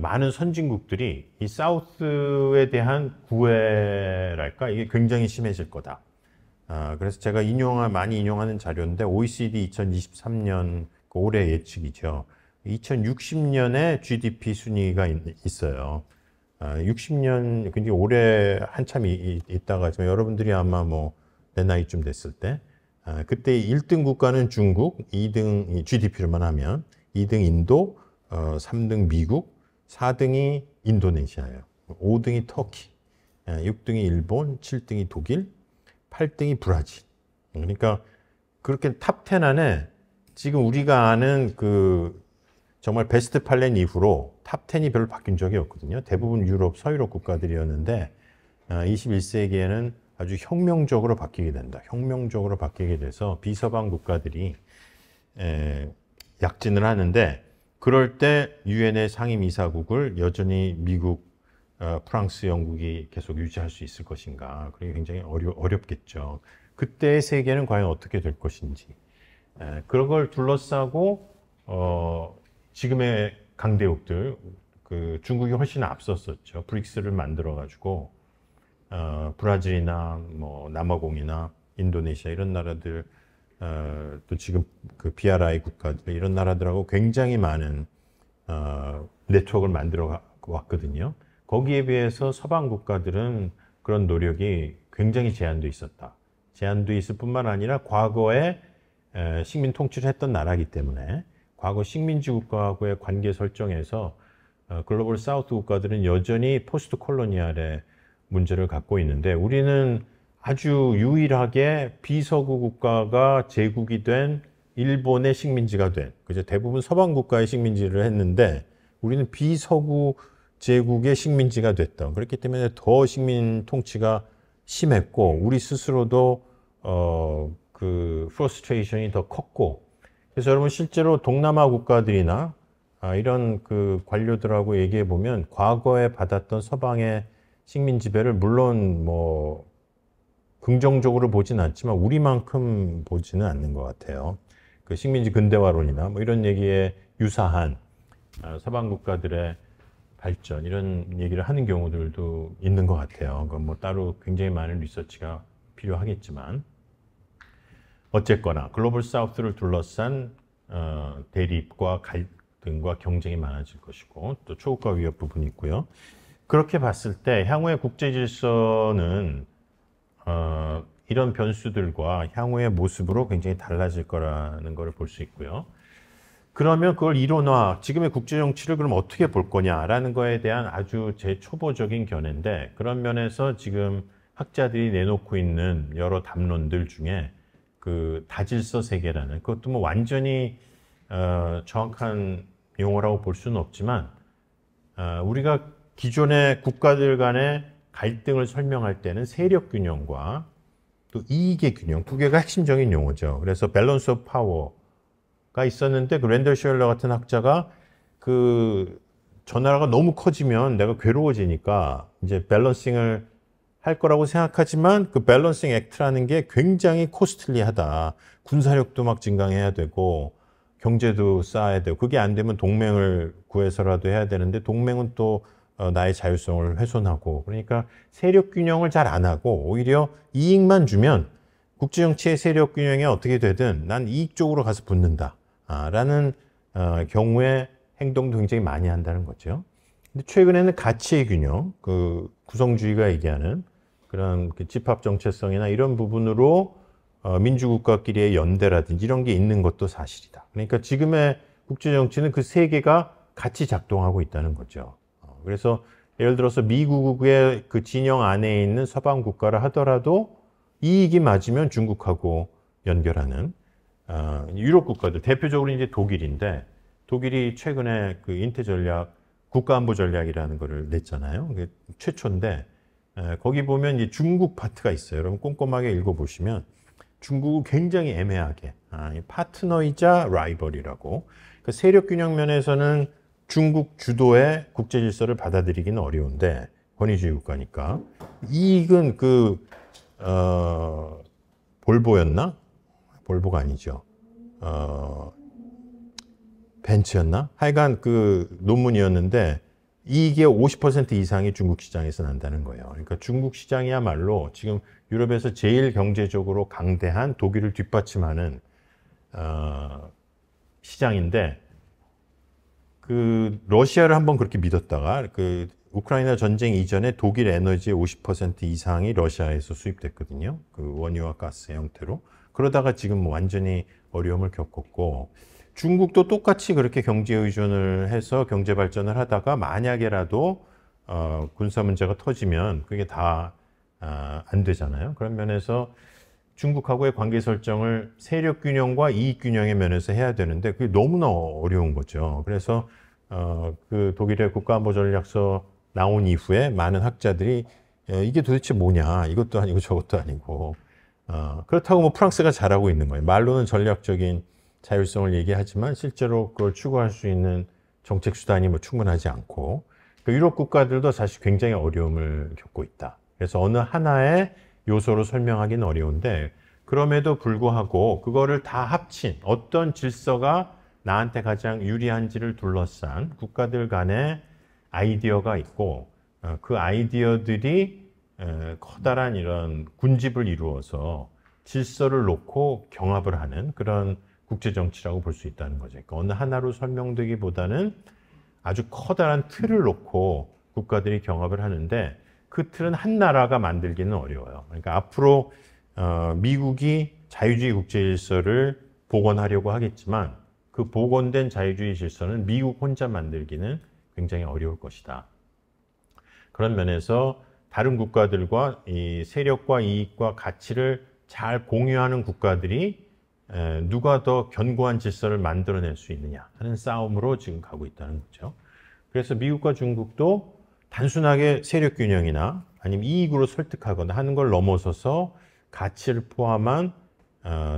많은 선진국들이 이 사우스에 대한 구애랄까 이게 굉장히 심해질 거다. 그래서 제가 많이 인용하는 자료인데 OECD 2023년 올해 예측이죠. 2060년에 GDP 순위가 있어요. 60년 굉장히 오래 한참 있다가 여러분들이 아마 뭐 내 나이쯤 됐을 때 그때 1등 국가는 중국, 2등 GDP로만 하면 2등 인도, 3등 미국, 4등이 인도네시아예요. 5등이 터키, 6등이 일본, 7등이 독일, 8등이 브라질. 그러니까 그렇게 탑 10 안에 지금 우리가 아는 정말 베스트 팔렌 이후로 탑 10이 별로 바뀐 적이 없거든요. 대부분 유럽, 서유럽 국가들이었는데 21세기에는 아주 혁명적으로 바뀌게 된다. 혁명적으로 바뀌게 돼서 비서방 국가들이 약진을 하는데 그럴 때 유엔의 상임이사국을 여전히 미국, 프랑스, 영국이 계속 유지할 수 있을 것인가. 그게 굉장히 어렵겠죠. 그때의 세계는 과연 어떻게 될 것인지. 그런 걸 둘러싸고 지금의 강대국들, 중국이 훨씬 앞섰었죠. 브릭스를 만들어가지고 브라질이나 뭐 남아공이나 인도네시아 이런 나라들, 또 지금 BRI 국가들 이런 나라들하고 굉장히 많은 네트워크를 만들어 왔거든요. 거기에 비해서 서방 국가들은 그런 노력이 굉장히 제한도 있었다. 제한도 있을 뿐만 아니라 과거에 식민 통치를 했던 나라이기 때문에 과거 식민지 국가하고의 관계 설정에서 글로벌 사우스 국가들은 여전히 포스트 콜로니얼의 문제를 갖고 있는데 우리는 아주 유일하게 비서구 국가가 제국이 된 일본의 식민지가 된, 그죠? 대부분 서방 국가의 식민지를 했는데 우리는 비서구 제국의 식민지가 됐다. 그렇기 때문에 더 식민 통치가 심했고 우리 스스로도 프러스트레이션이 더 컸고 그래서 여러분 실제로 동남아 국가들이나 이런 관료들하고 얘기해 보면 과거에 받았던 서방의 식민 지배를 물론 뭐 긍정적으로 보진 않지만 우리만큼 보지는 않는 것 같아요. 식민지 근대화론이나 뭐 이런 얘기에 유사한 서방 국가들의 발전 이런 얘기를 하는 경우들도 있는 것 같아요. 그건 뭐 따로 굉장히 많은 리서치가 필요하겠지만 어쨌거나 글로벌 사우스를 둘러싼 대립과 갈등과 경쟁이 많아질 것이고 또 초국가 위협 부분이 있고요. 그렇게 봤을 때 향후의 국제 질서는 이런 변수들과 향후의 모습으로 굉장히 달라질 거라는 걸 볼 수 있고요. 그러면 그걸 이론화, 지금의 국제 정치를 그럼 어떻게 볼 거냐라는 거에 대한 아주 제 초보적인 견해인데 그런 면에서 지금 학자들이 내놓고 있는 여러 담론들 중에 다질서 세계라는 그것도 뭐 완전히 정확한 용어라고 볼 수는 없지만 우리가 기존의 국가들 간의 갈등을 설명할 때는 세력 균형과 또 이익의 균형 두 개가 핵심적인 용어죠. 그래서 밸런스 오브 파워가 있었는데 랜덜 셜러 같은 학자가 저 나라가 너무 커지면 내가 괴로워지니까 이제 밸런싱을 할 거라고 생각하지만 밸런싱 액트라는 게 굉장히 코스틀리하다. 군사력도 막 증강해야 되고 경제도 쌓아야 되고 그게 안 되면 동맹을 구해서라도 해야 되는데 동맹은 또 나의 자율성을 훼손하고 그러니까 세력 균형을 잘 안 하고 오히려 이익만 주면 국제정치의 세력 균형이 어떻게 되든 난 이익 쪽으로 가서 붙는다 라는 경우에 행동도 굉장히 많이 한다는 거죠. 근데 최근에는 가치의 균형, 구성주의가 얘기하는 그런 집합 정체성이나 이런 부분으로 민주국가끼리의 연대라든지 이런 게 있는 것도 사실이다. 그러니까 지금의 국제정치는 그 세 개가 같이 작동하고 있다는 거죠. 그래서 예를 들어서 미국의 진영 안에 있는 서방 국가를 하더라도 이익이 맞으면 중국하고 연결하는 유럽 국가들, 대표적으로 이제 독일인데 독일이 최근에 그 인태 전략, 국가안보 전략이라는 거를 냈잖아요. 그게 최초인데, 거기 보면 이 중국 파트가 있어요. 여러분 꼼꼼하게 읽어보시면 중국은 굉장히 애매하게 파트너이자 라이벌이라고. 그 세력 균형 면에서는 중국 주도의 국제 질서를 받아들이기는 어려운데 권위주의 국가니까 이익은 볼보였나? 볼보가 아니죠. 벤츠였나? 하여간 그 논문이었는데 이익의 50% 이상이 중국 시장에서 난다는 거예요. 그러니까 중국 시장이야말로 지금 유럽에서 제일 경제적으로 강대한 독일을 뒷받침하는 시장인데 그 러시아를 한번 그렇게 믿었다가 그 우크라이나 전쟁 이전에 독일 에너지의 50% 이상이 러시아에서 수입됐거든요. 그 원유와 가스 형태로. 그러다가 지금 완전히 어려움을 겪었고 중국도 똑같이 그렇게 경제 의존을 해서 경제 발전을 하다가 만약에라도 군사 문제가 터지면 그게 다 안 되잖아요. 그런 면에서 중국하고의 관계 설정을 세력 균형과 이익 균형의 면에서 해야 되는데 그게 너무나 어려운 거죠. 그래서 그 독일의 국가안보전략서 나온 이후에 많은 학자들이 이게 도대체 뭐냐, 이것도 아니고 저것도 아니고 그렇다고 뭐 프랑스가 잘하고 있는 거예요. 말로는 전략적인 자율성을 얘기하지만 실제로 그걸 추구할 수 있는 정책 수단이 뭐 충분하지 않고 유럽 국가들도 사실 굉장히 어려움을 겪고 있다. 그래서 어느 하나의 요소로 설명하기는 어려운데 그럼에도 불구하고 그거를 다 합친 어떤 질서가 나한테 가장 유리한지를 둘러싼 국가들 간의 아이디어가 있고 그 아이디어들이 커다란 이런 군집을 이루어서 질서를 놓고 경합을 하는 그런 국제정치라고 볼 수 있다는 거죠. 그러니까 어느 하나로 설명되기보다는 아주 커다란 틀을 놓고 국가들이 경합을 하는데 그 틀은 한 나라가 만들기는 어려워요. 그러니까 앞으로 미국이 자유주의 국제질서를 복원하려고 하겠지만 그 복원된 자유주의 질서는 미국 혼자 만들기는 굉장히 어려울 것이다. 그런 면에서 다른 국가들과 이 세력과 이익과 가치를 잘 공유하는 국가들이 누가 더 견고한 질서를 만들어낼 수 있느냐 하는 싸움으로 지금 가고 있다는 거죠. 그래서 미국과 중국도 단순하게 세력 균형이나 아니면 이익으로 설득하거나 하는 걸 넘어서서 가치를 포함한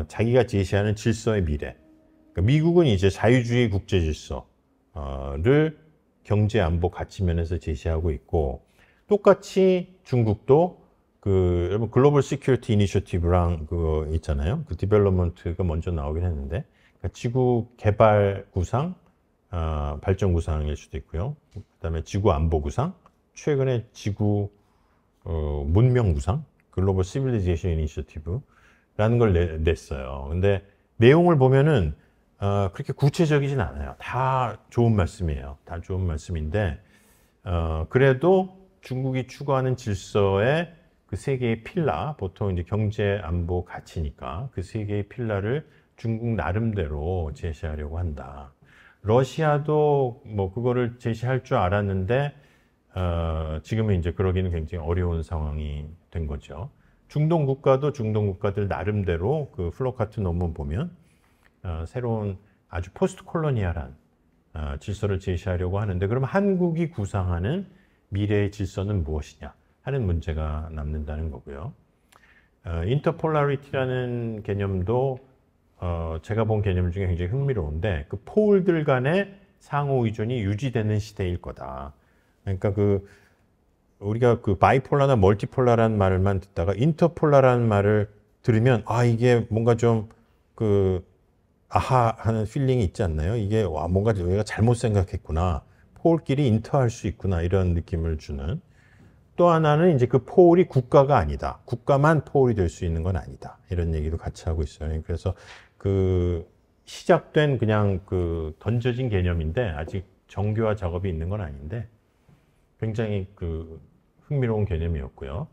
자기가 제시하는 질서의 미래. 그러니까 미국은 이제 자유주의 국제 질서를 경제 안보 가치 면에서 제시하고 있고 똑같이 중국도 여러분 글로벌 시큐리티 이니셔티브랑 그거 있잖아요. 그 디벨롭먼트가 먼저 나오긴 했는데 그러니까 지구 개발 구상, 발전 구상일 수도 있고요. 그다음에 지구 안보 구상, 최근에 지구 문명 구상, 글로벌 시빌리제이션 이니셔티브라는 걸 냈어요. 근데 내용을 보면은 그렇게 구체적이진 않아요. 다 좋은 말씀이에요. 다 좋은 말씀인데 그래도 중국이 추구하는 질서의 그 세 개의 필라, 보통 이제 경제, 안보, 가치니까 그 세 개의 필라를 중국 나름대로 제시하려고 한다. 러시아도 뭐 그거를 제시할 줄 알았는데 지금은 이제 그러기는 굉장히 어려운 상황이 된 거죠. 중동 국가도 중동 국가들 나름대로 그 플로카트 논문 보면 새로운 아주 포스트 콜로니얼한 질서를 제시하려고 하는데 그러면 한국이 구상하는 미래의 질서는 무엇이냐 하는 문제가 남는다는 거고요. 인터폴라리티라는 개념도 제가 본 개념 중에 굉장히 흥미로운데 그 폴들 간의 상호 의존이 유지되는 시대일 거다. 그러니까 우리가 그 바이폴라나 멀티폴라라는 말만 듣다가 인터폴라라는 말을 들으면 이게 뭔가 좀 아하 하는 필링이 있지 않나요? 이게 뭔가 우리가 잘못 생각했구나. 폴끼리 인터할 수 있구나 이런 느낌을 주는. 또 하나는 이제 그 폴이 국가가 아니다. 국가만 폴이 될 수 있는 건 아니다. 이런 얘기도 같이 하고 있어요. 그래서 시작된 그냥 던져진 개념인데 아직 정교화 작업이 있는 건 아닌데 굉장히 흥미로운 개념이었고요.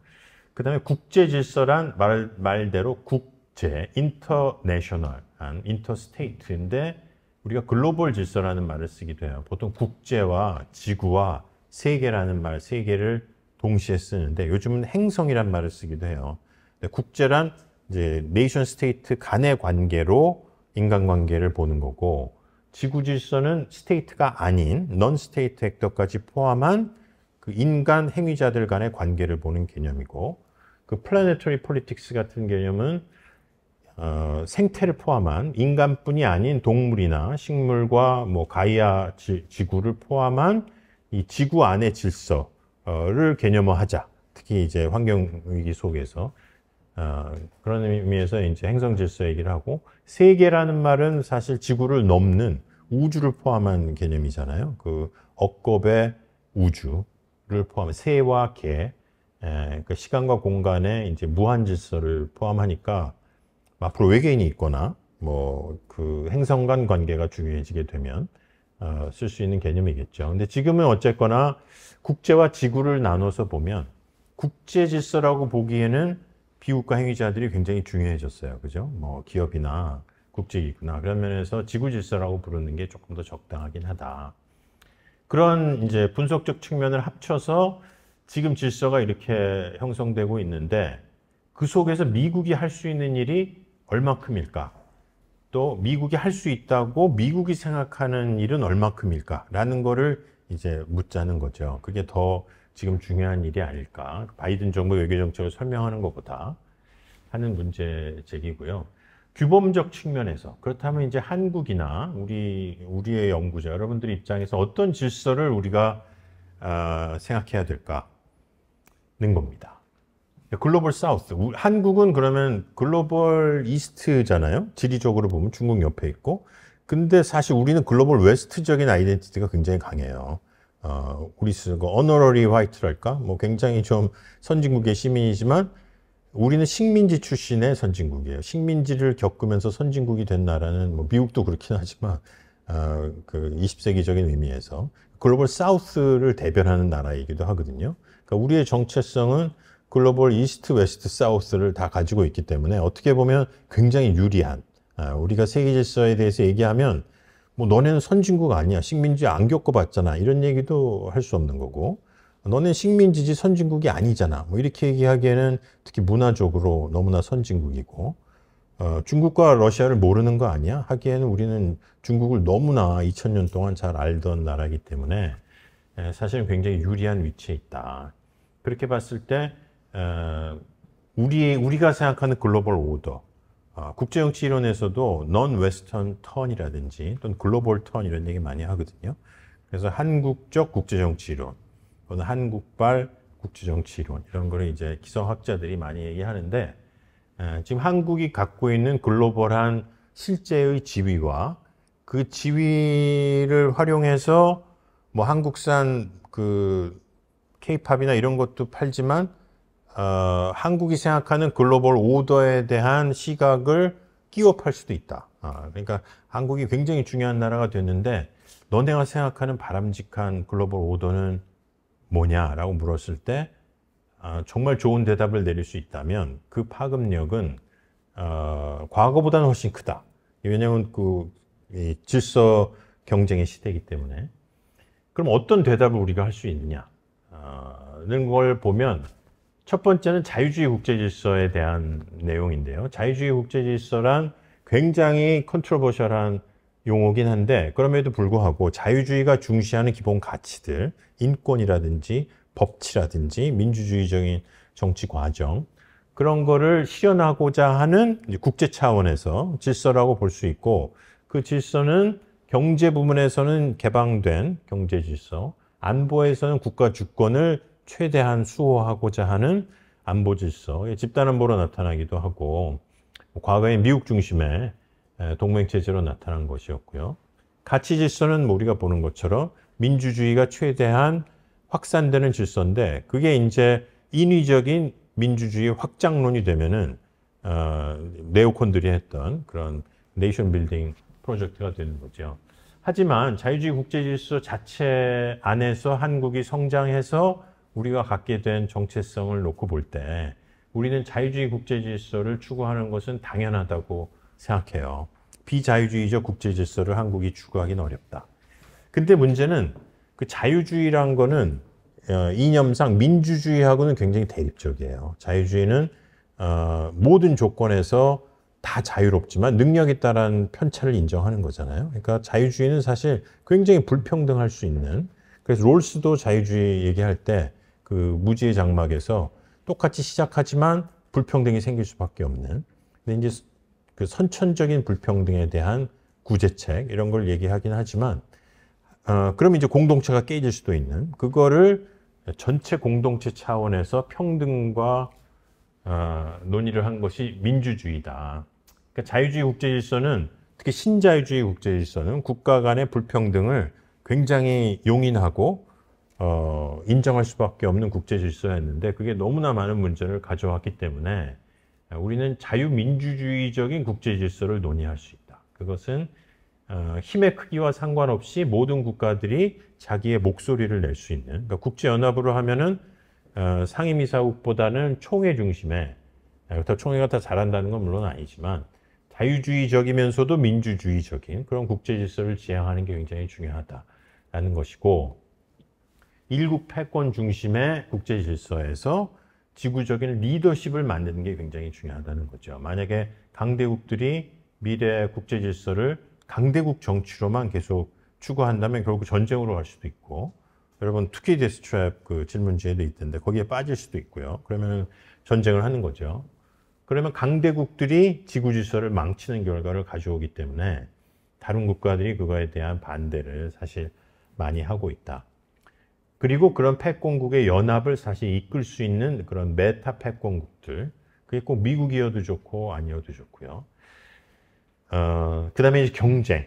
그 다음에 국제 질서란 말대로 국제, 인터내셔널한, 인터스테이트인데 우리가 글로벌 질서라는 말을 쓰기도 해요. 보통 국제와 지구와 세계라는 말, 세계를 동시에 쓰는데 요즘은 행성이란 말을 쓰기도 해요. 근데 국제란 이제 네이션 스테이트 간의 관계로 인간관계를 보는 거고 지구 질서는 스테이트가 아닌 non state actor까지 포함한 그 인간 행위자들 간의 관계를 보는 개념이고, 그 planetary politics 같은 개념은 생태를 포함한 인간뿐이 아닌 동물이나 식물과 뭐 가이아 지구를 포함한 이 지구 안의 질서를 개념화하자. 특히 이제 환경 위기 속에서 그런 의미에서 이제 행성 질서 얘기를 하고, 세계라는 말은 사실 지구를 넘는 우주를 포함한 개념이잖아요. 그 억겁의 우주를 포함한 새와 개, 그 시간과 공간의 이제 무한 질서를 포함하니까 앞으로 외계인이 있거나 뭐 그 행성 간 관계가 중요해지게 되면 쓸 수 있는 개념이겠죠. 근데 지금은 어쨌거나 국제와 지구를 나눠서 보면 국제 질서라고 보기에는 비국가 행위자들이 굉장히 중요해졌어요. 그죠? 뭐 기업이나 국제기구나 그런 면에서 지구 질서라고 부르는 게 조금 더 적당하긴 하다. 그런 이제 분석적 측면을 합쳐서 지금 질서가 이렇게 형성되고 있는데, 그 속에서 미국이 할 수 있는 일이 얼마큼일까? 또 미국이 할 수 있다고 미국이 생각하는 일은 얼마큼일까? 라는 거를 이제 묻자는 거죠. 그게 더 지금 중요한 일이 아닐까? 바이든 정부 외교 정책을 설명하는 것보다 하는 문제 제기고요. 규범적 측면에서 그렇다면 이제 한국이나 우리의 연구자 여러분들 입장에서 어떤 질서를 우리가 생각해야 될까는 겁니다. 글로벌 사우스, 한국은 그러면 글로벌 이스트잖아요. 지리적으로 보면 중국 옆에 있고, 근데 사실 우리는 글로벌 웨스트적인 아이덴티티가 굉장히 강해요. 우리 쓰고 어너러리 화이트랄까? 뭐 굉장히 좀 선진국의 시민이지만 우리는 식민지 출신의 선진국이에요. 식민지를 겪으면서 선진국이 된 나라는 뭐 미국도 그렇긴 하지만 그 20세기적인 의미에서 글로벌 사우스를 대변하는 나라이기도 하거든요. 그러니까 우리의 정체성은 글로벌 이스트, 웨스트, 사우스를 다 가지고 있기 때문에 어떻게 보면 굉장히 유리한, 우리가 세계 질서에 대해서 얘기하면 뭐 너네는 선진국 아니야, 식민지 안 겪어봤잖아, 이런 얘기도 할 수 없는 거고, 너네 식민지지 선진국이 아니잖아, 뭐 이렇게 얘기하기에는 특히 문화적으로 너무나 선진국이고, 중국과 러시아를 모르는 거 아니야 하기에는 우리는 중국을 너무나 2000년 동안 잘 알던 나라이기 때문에 사실은 굉장히 유리한 위치에 있다. 그렇게 봤을 때 우리가 생각하는 글로벌 오더, 국제정치 이론에서도 non western 턴이라든지 또는 글로벌 턴 이런 얘기 많이 하거든요. 그래서 한국적 국제정치 이론 또는 한국발 국제정치 이론, 이런 거를 이제 기성학자들이 많이 얘기하는데, 지금 한국이 갖고 있는 글로벌한 실제의 지위와 그 지위를 활용해서 뭐 한국산 그 K-팝이나 이런 것도 팔지만 한국이 생각하는 글로벌 오더에 대한 시각을 끼워 팔 수도 있다. 그러니까 한국이 굉장히 중요한 나라가 됐는데 너네가 생각하는 바람직한 글로벌 오더는 뭐냐라고 물었을 때 정말 좋은 대답을 내릴 수 있다면 그 파급력은 과거보다는 훨씬 크다. 왜냐하면 이 질서 경쟁의 시대이기 때문에. 그럼 어떤 대답을 우리가 할 수 있느냐는 걸 보면, 첫 번째는 자유주의 국제질서에 대한 내용인데요. 자유주의 국제질서란 굉장히 컨트로버셜한 용어긴 한데, 그럼에도 불구하고 자유주의가 중시하는 기본 가치들, 인권이라든지 법치라든지 민주주의적인 정치 과정, 그런 거를 실현하고자 하는 국제 차원에서 질서라고 볼 수 있고, 그 질서는 경제 부문에서는 개방된 경제 질서, 안보에서는 국가 주권을 최대한 수호하고자 하는 안보 질서, 집단안보로 나타나기도 하고, 과거에 미국 중심의 동맹체제로 나타난 것이었고요. 가치 질서는 우리가 보는 것처럼 민주주의가 최대한 확산되는 질서인데, 그게 이제 인위적인 민주주의 확장론이 되면은 네오콘들이 했던 그런 네이션 빌딩 프로젝트가 되는 거죠. 하지만 자유주의 국제질서 자체 안에서 한국이 성장해서 우리가 갖게 된 정체성을 놓고 볼 때 우리는 자유주의 국제질서를 추구하는 것은 당연하다고 생각해요. 비자유주의적 국제질서를 한국이 추구하기는 어렵다. 근데 문제는 그 자유주의란 거는 이념상 민주주의하고는 굉장히 대립적이에요. 자유주의는 모든 조건에서 다 자유롭지만 능력에 따른 편차를 인정하는 거잖아요. 그러니까 자유주의는 사실 굉장히 불평등할 수 있는, 그래서 롤스도 자유주의 얘기할 때 그 무지의 장막에서 똑같이 시작하지만 불평등이 생길 수밖에 없는, 근데 이제 그 선천적인 불평등에 대한 구제책 이런 걸 얘기하긴 하지만 그럼 이제 공동체가 깨질 수도 있는, 그거를 전체 공동체 차원에서 평등과 논의를 한 것이 민주주의다. 그러니까 자유주의 국제질서는, 특히 신자유주의 국제질서는 국가 간의 불평등을 굉장히 용인하고 인정할 수밖에 없는 국제질서였는데, 그게 너무나 많은 문제를 가져왔기 때문에 우리는 자유민주주의적인 국제질서를 논의할 수 있다. 그것은 힘의 크기와 상관없이 모든 국가들이 자기의 목소리를 낼 수 있는, 그러니까 국제연합으로 하면은 상임이사국보다는 총회 중심에, 그렇다고 총회가 다 잘한다는 건 물론 아니지만 자유주의적이면서도 민주주의적인 그런 국제질서를 지향하는 게 굉장히 중요하다라는 것이고, 일국 패권 중심의 국제질서에서 지구적인 리더십을 만드는 게 굉장히 중요하다는 거죠. 만약에 강대국들이 미래 국제질서를 강대국 정치로만 계속 추구한다면 결국 전쟁으로 갈 수도 있고, 여러분 투키디스 트랩 그 질문지에도 있던데 거기에 빠질 수도 있고요. 그러면 전쟁을 하는 거죠. 그러면 강대국들이 지구 질서를 망치는 결과를 가져오기 때문에 다른 국가들이 그거에 대한 반대를 사실 많이 하고 있다. 그리고 그런 패권국의 연합을 사실 이끌 수 있는 그런 메타 패권국들, 그게 꼭 미국이어도 좋고 아니어도 좋고요. 그 다음에 이제 경쟁.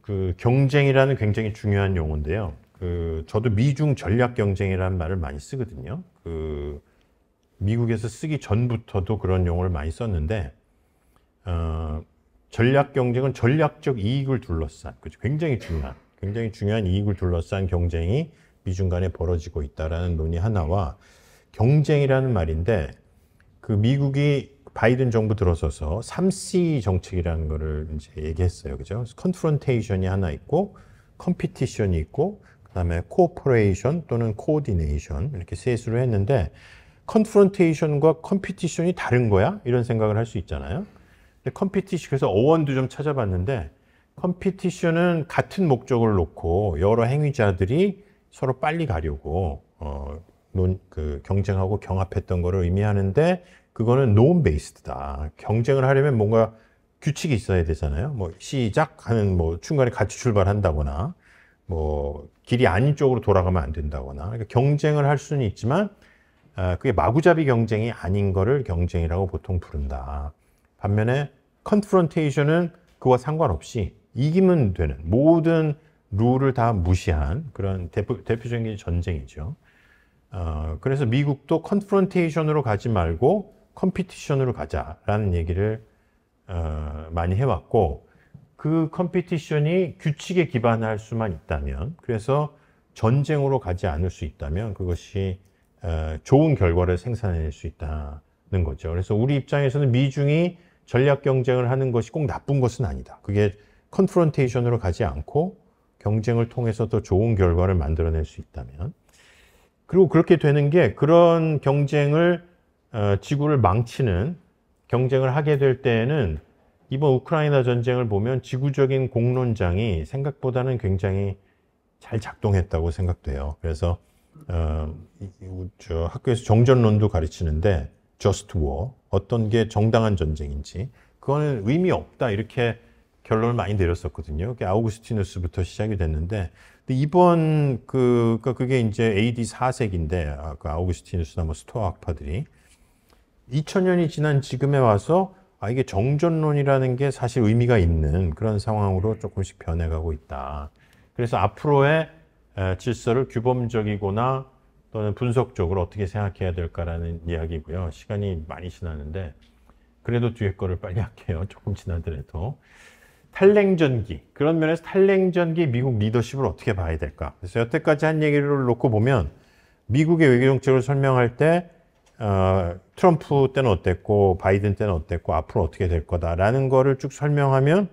그 경쟁이라는 굉장히 중요한 용어인데요. 저도 미중 전략 경쟁이라는 말을 많이 쓰거든요. 미국에서 쓰기 전부터도 그런 용어를 많이 썼는데, 전략 경쟁은 전략적 이익을 둘러싼, 그죠? 굉장히 중요한 이익을 둘러싼 경쟁이 미중 간에 벌어지고 있다라는 논의 하나와, 경쟁이라는 말인데, 그 미국이 바이든 정부 들어서서 3C 정책이라는 거를 이제 얘기했어요. 그죠? 컨프런테이션이 하나 있고, 컴피티션이 있고, 그 다음에 코오퍼레이션 또는 코오디네이션, 이렇게 셋으로 했는데, 컨프런테이션과 컴피티션이 다른 거야? 이런 생각을 할 수 있잖아요. 근데 컴피티션, 그래서 어원도 좀 찾아봤는데, 컴피티션은 같은 목적을 놓고 여러 행위자들이 서로 빨리 가려고 경쟁하고 경합했던 거를 의미하는데, 그거는 노음 베이스드다. 경쟁을 하려면 뭔가 규칙이 있어야 되잖아요. 뭐 시작하는 뭐 중간에 같이 출발한다거나, 뭐 길이 아닌 쪽으로 돌아가면 안 된다거나. 그러니까 경쟁을 할 수는 있지만 그게 마구잡이 경쟁이 아닌 거를 경쟁이라고 보통 부른다. 반면에 컨프런테이션은 그와 상관없이 이기면 되는, 모든 룰을 다 무시한 그런 대표적인 전쟁이죠. 그래서 미국도 컨프런테이션으로 가지 말고 컴피티션으로 가자라는 얘기를 많이 해왔고, 그 컴피티션이 규칙에 기반할 수만 있다면, 그래서 전쟁으로 가지 않을 수 있다면 그것이 좋은 결과를 생산해낼 수 있다는 거죠. 그래서 우리 입장에서는 미중이 전략 경쟁을 하는 것이 꼭 나쁜 것은 아니다. 그게 컨프런테이션으로 가지 않고 경쟁을 통해서 더 좋은 결과를 만들어낼 수 있다면, 그리고 그렇게 되는 게, 그런 경쟁을 지구를 망치는 경쟁을 하게 될 때에는 이번 우크라이나 전쟁을 보면 지구적인 공론장이 생각보다는 굉장히 잘 작동했다고 생각돼요. 그래서 저 학교에서 정전론도 가르치는데 just war, 어떤 게 정당한 전쟁인지 그거는 의미 없다, 이렇게 결론을 많이 내렸었거든요. 아우구스티누스부터 시작이 됐는데, 이번 그게 이제 AD 4세기인데 그 아우구스티누스나 뭐 스토아 학파들이 2000년이 지난 지금에 와서 이게 정전론이라는 게 사실 의미가 있는 그런 상황으로 조금씩 변해가고 있다. 그래서 앞으로의 질서를 규범적이거나 또는 분석적으로 어떻게 생각해야 될까라는 이야기고요. 시간이 많이 지났는데 그래도 뒤에 거를 빨리 할게요. 조금 지나더라도. 탈냉전기, 그런 면에서 탈냉전기 미국 리더십을 어떻게 봐야 될까? 그래서 여태까지 한 얘기를 놓고 보면 미국의 외교정책을 설명할 때 트럼프 때는 어땠고 바이든 때는 어땠고 앞으로 어떻게 될 거다라는 거를 쭉 설명하면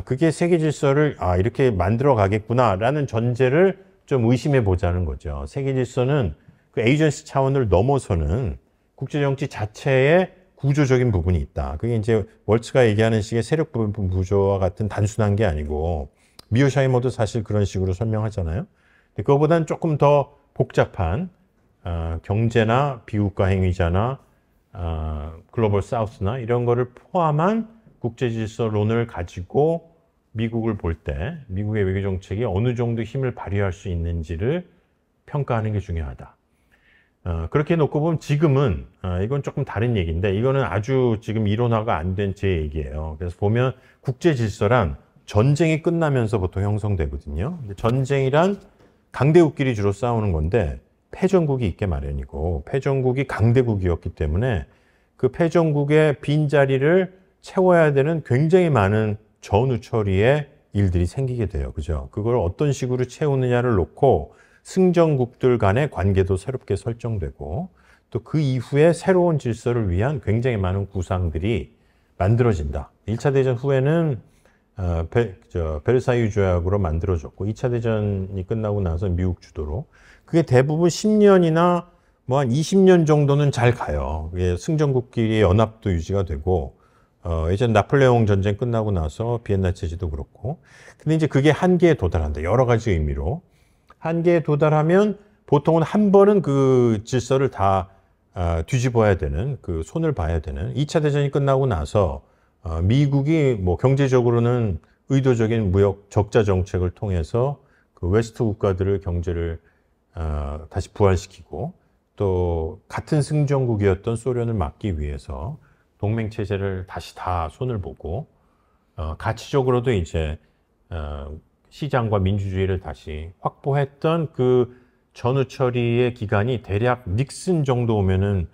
그게 세계 질서를 이렇게 만들어 가겠구나라는 전제를 좀 의심해 보자는 거죠. 세계 질서는 그 에이전시 차원을 넘어서는 국제정치 자체의 구조적인 부분이 있다. 그게 이제 월츠가 얘기하는 식의 세력 분분 구조와 같은 단순한 게 아니고 미오샤이머도 사실 그런 식으로 설명하잖아요. 근데 그거보다는 조금 더 복잡한 경제나 비국가 행위자나 글로벌 사우스나 이런 거를 포함한 국제 질서론을 가지고 미국을 볼 때 미국의 외교 정책이 어느 정도 힘을 발휘할 수 있는지를 평가하는 게 중요하다. 그렇게 놓고 보면 지금은 이건 조금 다른 얘기인데 이거는 아주 지금 이론화가 안 된 제 얘기예요. 그래서 보면 국제 질서란 전쟁이 끝나면서 보통 형성되거든요. 근데 전쟁이란 강대국끼리 주로 싸우는 건데 패전국이 있게 마련이고 패전국이 강대국이었기 때문에 그 패전국의 빈자리를 채워야 되는 굉장히 많은 전후 처리의 일들이 생기게 돼요. 그죠? 그걸 어떤 식으로 채우느냐를 놓고 승전국들 간의 관계도 새롭게 설정되고 또 그 이후에 새로운 질서를 위한 굉장히 많은 구상들이 만들어진다. 1차 대전 후에는 베르사유 조약으로 만들어졌고 2차 대전이 끝나고 나서 미국 주도로 그게 대부분 10년이나 뭐 한 20년 정도는 잘 가요. 그게 승전국끼리의 연합도 유지가 되고 예전 나폴레옹 전쟁 끝나고 나서 비엔나 체제도 그렇고 근데 이제 그게 한계에 도달한다. 여러 가지 의미로 한계에 도달하면 보통은 한 번은 그 질서를 다 뒤집어야 되는 그 손을 봐야 되는 2차 대전이 끝나고 나서 미국이 뭐 경제적으로는 의도적인 무역 적자 정책을 통해서 그 웨스트 국가들의 경제를 다시 부활시키고 또 같은 승전국이었던 소련을 막기 위해서 동맹 체제를 다시 다 손을 보고 가치적으로도 이제 시장과 민주주의를 다시 확보했던 그 전후 처리의 기간이 대략 닉슨 정도 오면은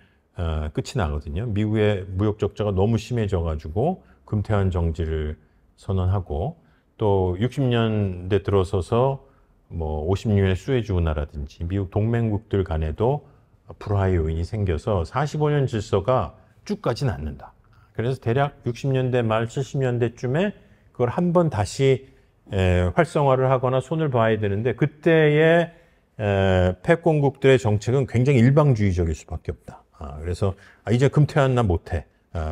끝이 나거든요. 미국의 무역 적자가 너무 심해져 가지고 금태환 정지를 선언하고 또 60년대 들어서서 뭐 50년의 수에즈 운하라든지 미국 동맹국들 간에도 불화의 요인이 생겨서 45년 질서가 쭉 가진 않는다. 그래서 대략 60년대 말 70년대쯤에 그걸 한번 다시 활성화를 하거나 손을 봐야 되는데 그때의 패권국들의 정책은 굉장히 일방주의적일 수밖에 없다. 그래서 이제 금태환 나 못해.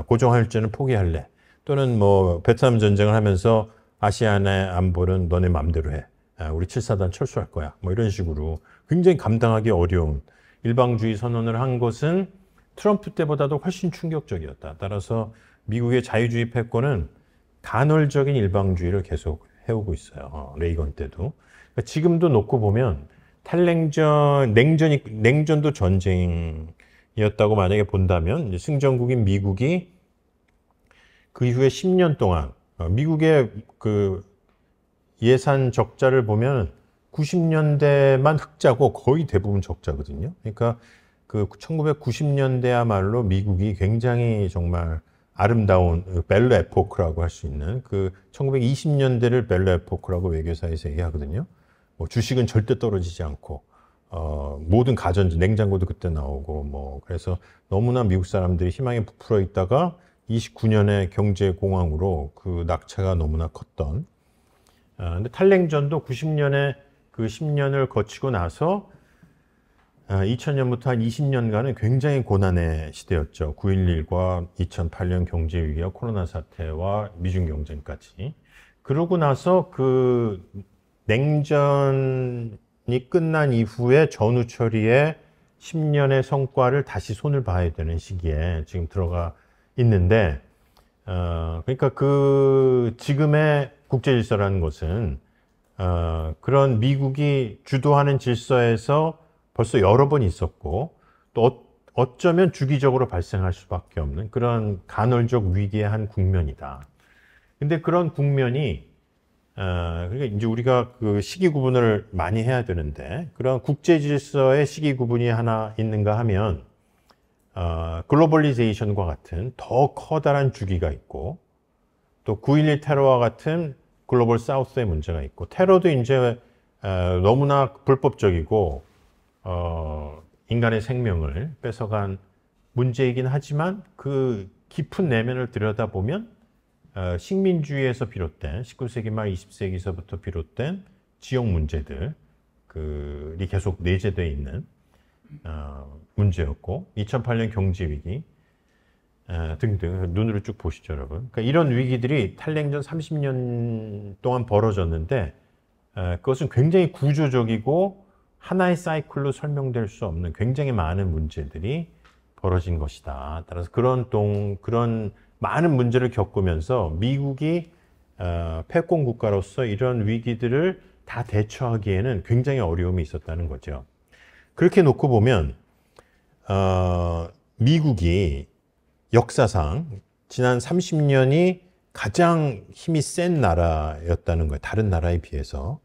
고종할제는 포기할래. 또는 뭐 베트남 전쟁을 하면서 아시안의 안보는 너네 맘대로 해. 우리 7사단 철수할 거야. 뭐 이런 식으로 굉장히 감당하기 어려운 일방주의 선언을 한 것은 트럼프 때보다도 훨씬 충격적이었다. 따라서 미국의 자유주의 패권은 간헐적인 일방주의를 계속 해오고 있어요. 레이건 때도. 그러니까 지금도 놓고 보면 냉전도 전쟁이었다고 만약에 본다면 이제 승전국인 미국이 그 이후에 10년 동안 미국의 그 예산 적자를 보면 90년대만 흑자고 거의 대부분 적자거든요. 그러니까 그 1990년대야말로 미국이 굉장히 정말 아름다운 벨르 에포크라고 할 수 있는 그 1920년대를 벨르 에포크라고 외교사에서 얘기하거든요. 뭐 주식은 절대 떨어지지 않고 모든 가전지 냉장고도 그때 나오고 뭐 그래서 너무나 미국 사람들이 희망에 부풀어 있다가 29년의 경제 공황으로 그 낙차가 너무나 컸던 근데 탈냉전도 90년에 그 10년을 거치고 나서 2000년부터 한 20년간은 굉장히 고난의 시대였죠. 9.11과 2008년 경제위기와 코로나 사태와 미중 경쟁까지. 그러고 나서 그 냉전이 끝난 이후에 전후 처리의 10년의 성과를 다시 손을 봐야 되는 시기에 지금 들어가 있는데, 그러니까 그 지금의 국제 질서라는 것은 그런 미국이 주도하는 질서에서 벌써 여러 번 있었고 또 어쩌면 주기적으로 발생할 수밖에 없는 그런 간헐적 위기의 한 국면이다. 근데 그런 국면이 그러니까 이제 우리가 그 시기 구분을 많이 해야 되는데 그런 국제 질서의 시기 구분이 하나 있는가 하면 글로벌리제이션과 같은 더 커다란 주기가 있고 또 9.11 테러와 같은 글로벌 사우스의 문제가 있고 테러도 이제 너무나 불법적이고 인간의 생명을 뺏어간 문제이긴 하지만 그 깊은 내면을 들여다보면 식민주의에서 비롯된 19세기 말 20세기서부터 비롯된 지역 문제들이 계속 내재되어 있는 문제였고 2008년 경제위기 등등 눈으로 쭉 보시죠, 여러분. 그러니까 이런 위기들이 탈냉전 30년 동안 벌어졌는데 그것은 굉장히 구조적이고 하나의 사이클로 설명될 수 없는 굉장히 많은 문제들이 벌어진 것이다. 따라서 그런 많은 문제를 겪으면서 미국이 패권 국가로서 이런 위기들을 다 대처하기에는 굉장히 어려움이 있었다는 거죠. 그렇게 놓고 보면 미국이 역사상 지난 30년이 가장 힘이 센 나라였다는 거예요. 다른 나라에 비해서.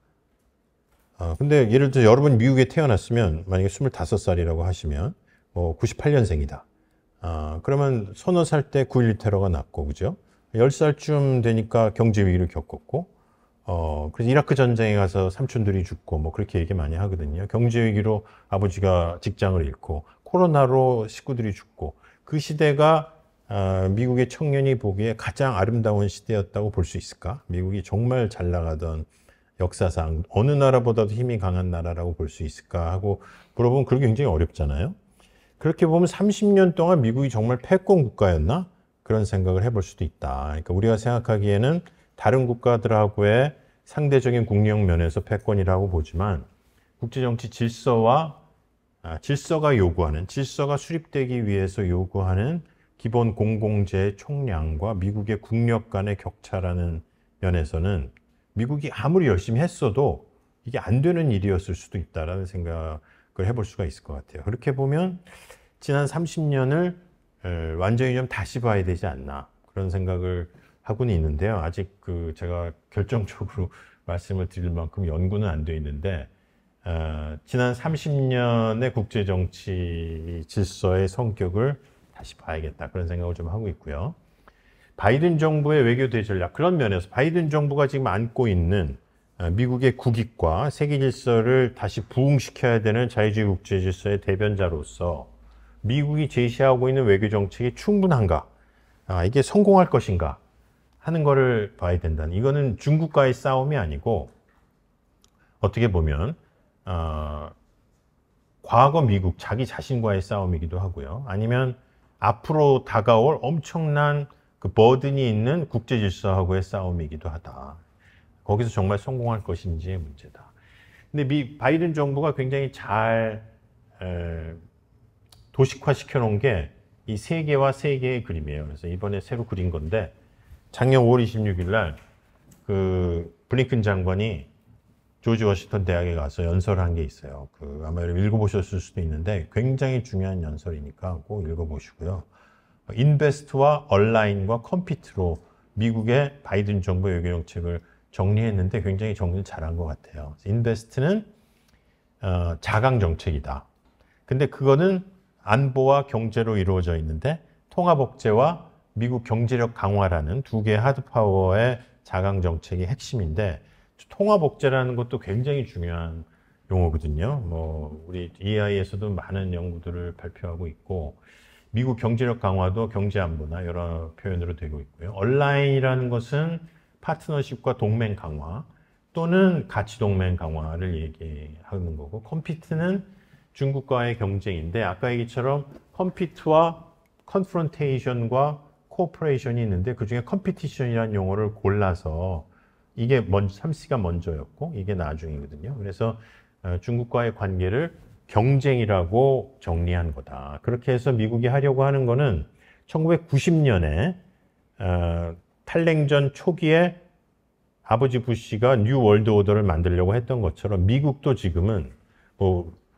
근데 예를 들어 여러분 미국에 태어났으면 만약에 25살이라고 하시면 98년생이다. 그러면 서너 살 때 9.11 테러가 났고, 그죠? 10살쯤 되니까 경제 위기를 겪었고, 그래서 이라크 전쟁에 가서 삼촌들이 죽고, 뭐 그렇게 얘기 많이 하거든요. 경제 위기로 아버지가 직장을 잃고, 코로나로 식구들이 죽고, 그 시대가 미국의 청년이 보기에 가장 아름다운 시대였다고 볼 수 있을까? 미국이 정말 잘 나가던 역사상 어느 나라보다도 힘이 강한 나라라고 볼 수 있을까 하고 물어보면 그게 굉장히 어렵잖아요. 그렇게 보면 30년 동안 미국이 정말 패권 국가였나? 그런 생각을 해볼 수도 있다. 그러니까 우리가 생각하기에는 다른 국가들하고의 상대적인 국력 면에서 패권이라고 보지만 국제정치 질서가 요구하는, 질서가 수립되기 위해서 요구하는 기본 공공재의 총량과 미국의 국력 간의 격차라는 면에서는 미국이 아무리 열심히 했어도 이게 안 되는 일이었을 수도 있다라는 생각을 해볼 수가 있을 것 같아요. 그렇게 보면 지난 30년을 완전히 좀 다시 봐야 되지 않나 그런 생각을 하고는 있는데요. 아직 제가 결정적으로 말씀을 드릴 만큼 연구는 안 돼 있는데 지난 30년의 국제정치 질서의 성격을 다시 봐야겠다 그런 생각을 좀 하고 있고요. 바이든 정부의 외교대 전략 그런 면에서 바이든 정부가 지금 안고 있는 미국의 국익과 세계 질서를 다시 부흥시켜야 되는 자유주의 국제 질서의 대변자로서 미국이 제시하고 있는 외교 정책이 충분한가? 이게 성공할 것인가? 하는 거를 봐야 된다는. 이거는 중국과의 싸움이 아니고 어떻게 보면 과거 미국 자기 자신과의 싸움이기도 하고요. 아니면 앞으로 다가올 엄청난 그 버든이 있는 국제 질서하고의 싸움이기도 하다. 거기서 정말 성공할 것인지의 문제다. 근데 바이든 정부가 굉장히 잘 도식화 시켜놓은 게 이 세 개와 세 개의 그림이에요. 그래서 이번에 새로 그린 건데 작년 5월 26일 날 그 블링컨 장관이 조지 워싱턴 대학에 가서 연설을 한 게 있어요. 아마 여러분 읽어보셨을 수도 있는데 굉장히 중요한 연설이니까 꼭 읽어보시고요. 인베스트와 얼라인과 컴피트로 미국의 바이든 정부의 외교 정책을 정리했는데 굉장히 정리를 잘한 것 같아요. 인베스트는 자강 정책이다. 근데 그거는 안보와 경제로 이루어져 있는데 통합억제와 미국 경제력 강화라는 두 개의 하드파워의 자강 정책이 핵심인데 통합억제라는 것도 굉장히 중요한 용어거든요. 우리 EI에서도 많은 연구들을 발표하고 있고 미국 경제력 강화도 경제안보나 여러 표현으로 되고 있고요. 얼라인이라는 것은 파트너십과 동맹 강화 또는 가치동맹 강화를 얘기하는 거고 컴피트는 중국과의 경쟁인데 아까 얘기처럼 컴피트와 컨프런테이션과 코오퍼레이션이 있는데 그중에 컴피티션이라는 용어를 골라서 이게 3C가 먼저였고 이게 나중이거든요. 그래서 중국과의 관계를 경쟁이라고 정리한 거다. 그렇게 해서 미국이 하려고 하는 거는 1990년에 탈냉전 초기에 아버지 부시가 뉴 월드 오더를 만들려고 했던 것처럼 미국도 지금은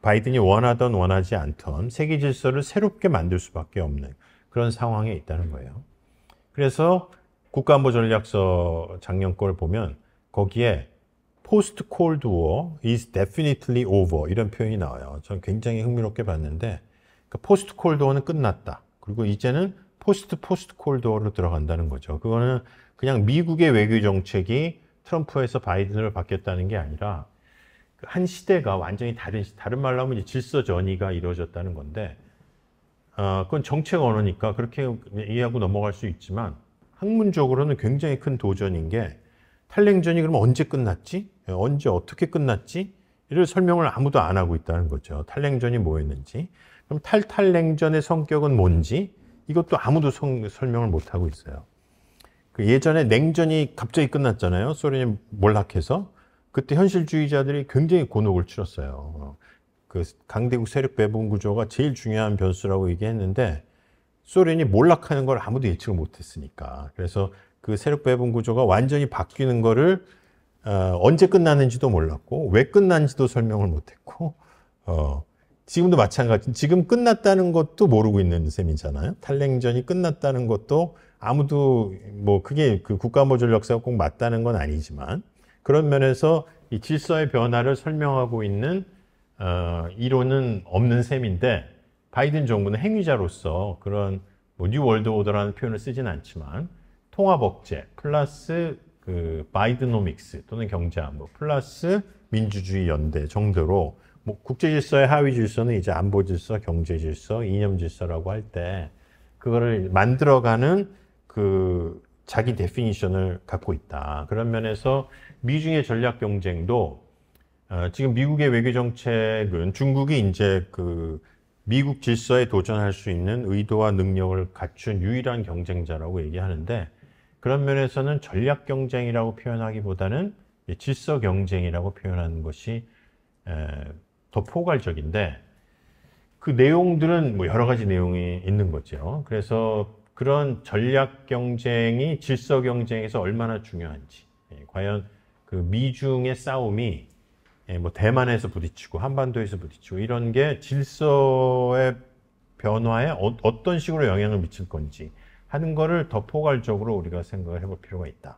바이든이 원하던 원하지 않던 세계 질서를 새롭게 만들 수밖에 없는 그런 상황에 있다는 거예요. 그래서 국가안보전략서 작년 걸 보면 거기에 Post Cold War is definitely over 이런 표현이 나와요. 전 굉장히 흥미롭게 봤는데 Post Cold War는 끝났다. 그리고 이제는 Post Cold War로 들어간다는 거죠. 그거는 그냥 미국의 외교 정책이 트럼프에서 바이든으로 바뀌었다는 게 아니라 한 시대가 완전히 다른 말로 하면 이제 질서 전이가 이루어졌다는 건데 그건 정책 언어니까 그렇게 이해하고 넘어갈 수 있지만 학문적으로는 굉장히 큰 도전인 게 탈냉전이 그럼 언제 끝났지? 언제 어떻게 끝났지? 이를 설명을 아무도 안 하고 있다는 거죠. 탈냉전이 뭐였는지. 그럼 탈냉전의 성격은 뭔지 이것도 아무도 설명을 못 하고 있어요. 그 예전에 냉전이 갑자기 끝났잖아요. 소련이 몰락해서. 그때 현실주의자들이 굉장히 곤혹을 치렀어요. 그 강대국 세력 배분 구조가 제일 중요한 변수라고 얘기했는데 소련이 몰락하는 걸 아무도 예측을 못했으니까. 그래서 그 세력 배분 구조가 완전히 바뀌는 거를 언제 끝나는지도 몰랐고 왜 끝난지도 설명을 못했고 지금도 마찬가지. 지금 끝났다는 것도 모르고 있는 셈이잖아요. 탈냉전이 끝났다는 것도 아무도 뭐 그게 그 국가모듈 역사가 꼭 맞다는 건 아니지만 그런 면에서 이 질서의 변화를 설명하고 있는 이론은 없는 셈인데 바이든 정부는 행위자로서 그런 뭐 뉴 월드 오더라는 표현을 쓰진 않지만 통합억제 플러스 그 바이드노믹스 또는 경제안보 플러스 민주주의 연대 정도로 뭐 국제 질서의 하위 질서는 이제 안보 질서, 경제 질서, 이념 질서라고 할 때 그거를 만들어가는 그 자기 데피니션을 갖고 있다. 그런 면에서 미중의 전략 경쟁도 지금 미국의 외교 정책은 중국이 이제 그 미국 질서에 도전할 수 있는 의도와 능력을 갖춘 유일한 경쟁자라고 얘기하는데 그런 면에서는 전략 경쟁이라고 표현하기보다는 질서 경쟁이라고 표현하는 것이 더 포괄적인데 그 내용들은 뭐 여러 가지 내용이 있는 거죠. 그래서 그런 전략 경쟁이 질서 경쟁에서 얼마나 중요한지, 과연 그 미중의 싸움이 뭐 대만에서 부딪히고 한반도에서 부딪히고 이런 게 질서의 변화에 어떤 식으로 영향을 미칠 건지 하는 거를 더 포괄적으로 우리가 생각을 해볼 필요가 있다.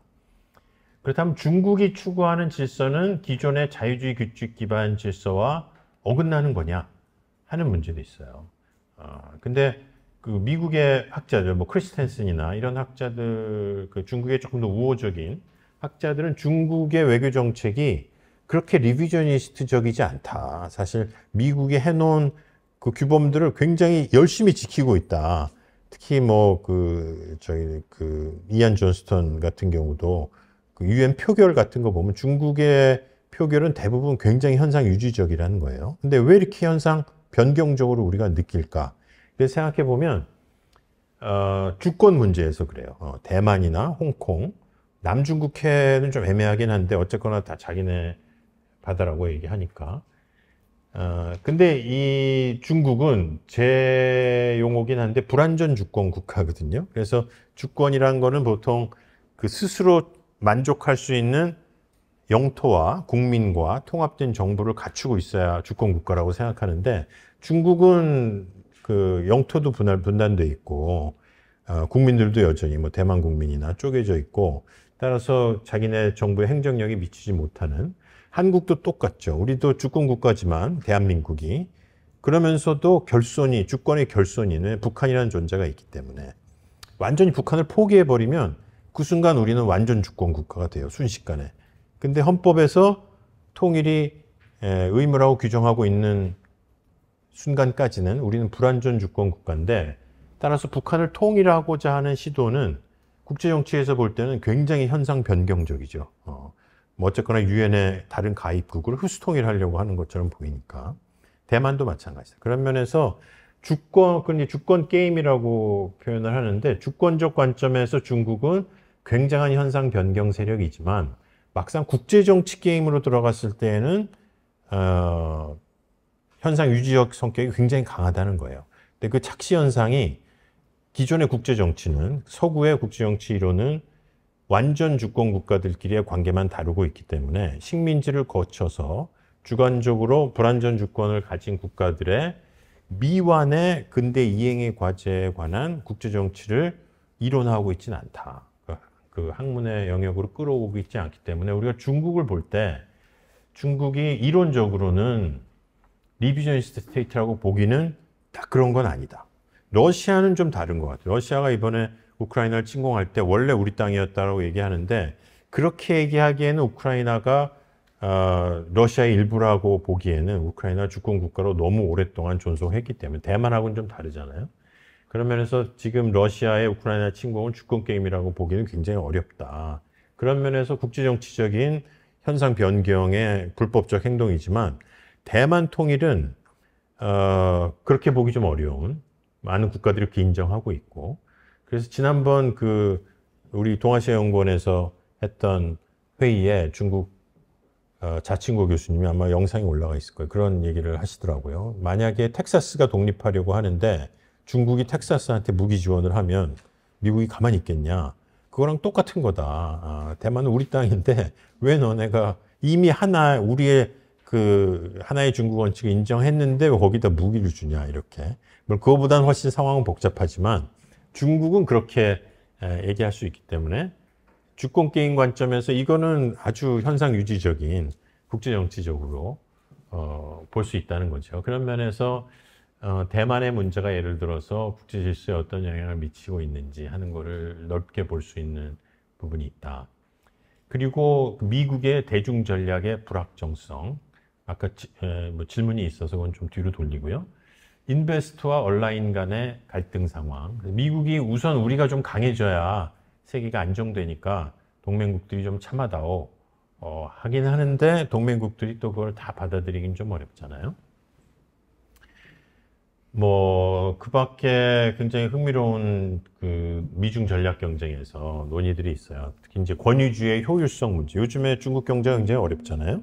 그렇다면 중국이 추구하는 질서는 기존의 자유주의 규칙 기반 질서와 어긋나는 거냐 하는 문제도 있어요. 근데 그 미국의 학자들, 뭐 크리스텐슨이나 이런 학자들, 그 중국의 조금 더 우호적인 학자들은 중국의 외교 정책이 그렇게 리비저니스트적이지 않다. 사실 미국이 해놓은 그 규범들을 굉장히 열심히 지키고 있다. 특히 뭐 그 저희 그 이안 존스턴 같은 경우도 그 유엔 표결 같은 거 보면 중국의 표결은 대부분 굉장히 현상 유지적이라는 거예요. 근데 왜 이렇게 현상 변경적으로 우리가 느낄까? 그래서 생각해 보면 주권 문제에서 그래요. 대만이나 홍콩, 남중국해는 좀 애매하긴 한데 어쨌거나 다 자기네 바다라고 얘기하니까. 근데 이 중국은 제 용어긴 한데 불완전 주권 국가거든요. 그래서 주권이란 거는 보통 그 스스로 만족할 수 있는 영토와 국민과 통합된 정부를 갖추고 있어야 주권 국가라고 생각하는데 중국은 그 영토도 분단돼 있고 국민들도 여전히 뭐 대만 국민이나 쪼개져 있고 따라서 자기네 정부의 행정력이 미치지 못하는 한국도 똑같죠. 우리도 주권 국가지만 대한민국이 그러면서도 결손이 주권의 결손이는 북한이라는 존재가 있기 때문에 완전히 북한을 포기해 버리면 그 순간 우리는 완전 주권 국가가 돼요. 순식간에. 근데 헌법에서 통일이 의무라고 규정하고 있는 순간까지는 우리는 불완전 주권 국가인데 따라서 북한을 통일하고자 하는 시도는 국제정치에서 볼 때는 굉장히 현상 변경적이죠. 뭐 어쨌거나 유엔의 다른 가입국을 흡수통일하려고 하는 것처럼 보이니까 대만도 마찬가지다. 그런 면에서 주권 게임이라고 표현을 하는데 주권적 관점에서 중국은 굉장한 현상 변경 세력이지만 막상 국제정치 게임으로 들어갔을 때에는 현상 유지적 성격이 굉장히 강하다는 거예요. 근데 그 착시 현상이 기존의 국제정치는 서구의 국제정치 이론은 완전 주권 국가들끼리의 관계만 다루고 있기 때문에 식민지를 거쳐서 주관적으로 불완전 주권을 가진 국가들의 미완의 근대 이행의 과제에 관한 국제정치를 이론화하고 있지는 않다. 그 학문의 영역으로 끌어오고 있지 않기 때문에 우리가 중국을 볼 때 중국이 이론적으로는 리비저니스트 스테이트라고 보기는 딱 그런 건 아니다. 러시아는 좀 다른 것 같아요. 러시아가 이번에 우크라이나를 침공할 때 원래 우리 땅이었다라고 얘기하는데 그렇게 얘기하기에는 우크라이나가 러시아의 일부라고 보기에는 우크라이나 주권 국가로 너무 오랫동안 존속했기 때문에 대만하고는 좀 다르잖아요. 그런 면에서 지금 러시아의 우크라이나 침공은 주권 게임이라고 보기는 굉장히 어렵다. 그런 면에서 국제정치적인 현상 변경의 불법적 행동이지만 대만 통일은 그렇게 보기 좀 어려운 많은 국가들이 그렇게 인정하고 있고. 그래서 지난번 우리 동아시아연구원에서 했던 회의에 중국 자칭고 교수님이 아마 영상이 올라가 있을 거예요. 그런 얘기를 하시더라고요. 만약에 텍사스가 독립하려고 하는데 중국이 텍사스한테 무기 지원을 하면 미국이 가만히 있겠냐? 그거랑 똑같은 거다. 대만은 우리 땅인데 왜 너네가 이미 우리의 하나의 중국 원칙을 인정했는데 왜 거기다 무기를 주냐, 이렇게. 물론 그거보다는 훨씬 상황은 복잡하지만 중국은 그렇게 얘기할 수 있기 때문에 주권 게임 관점에서 이거는 아주 현상 유지적인 국제정치적으로 볼 수 있다는 거죠. 그런 면에서 대만의 문제가 예를 들어서 국제 질서에 어떤 영향을 미치고 있는지 하는 거를 넓게 볼 수 있는 부분이 있다. 그리고 미국의 대중 전략의 불확정성, 아까 뭐 질문이 있어서 그건 좀 뒤로 돌리고요. 인베스트와 온라인 간의 갈등 상황. 미국이 우선 우리가 좀 강해져야 세계가 안정되니까 동맹국들이 좀 참아다오 하긴 하는데 동맹국들이 또 그걸 다 받아들이긴 좀 어렵잖아요. 뭐 그 밖에 굉장히 흥미로운 미중 전략 경쟁에서 논의들이 있어요. 특히 이제 권위주의의 효율성 문제. 요즘에 중국 경제가 굉장히 어렵잖아요.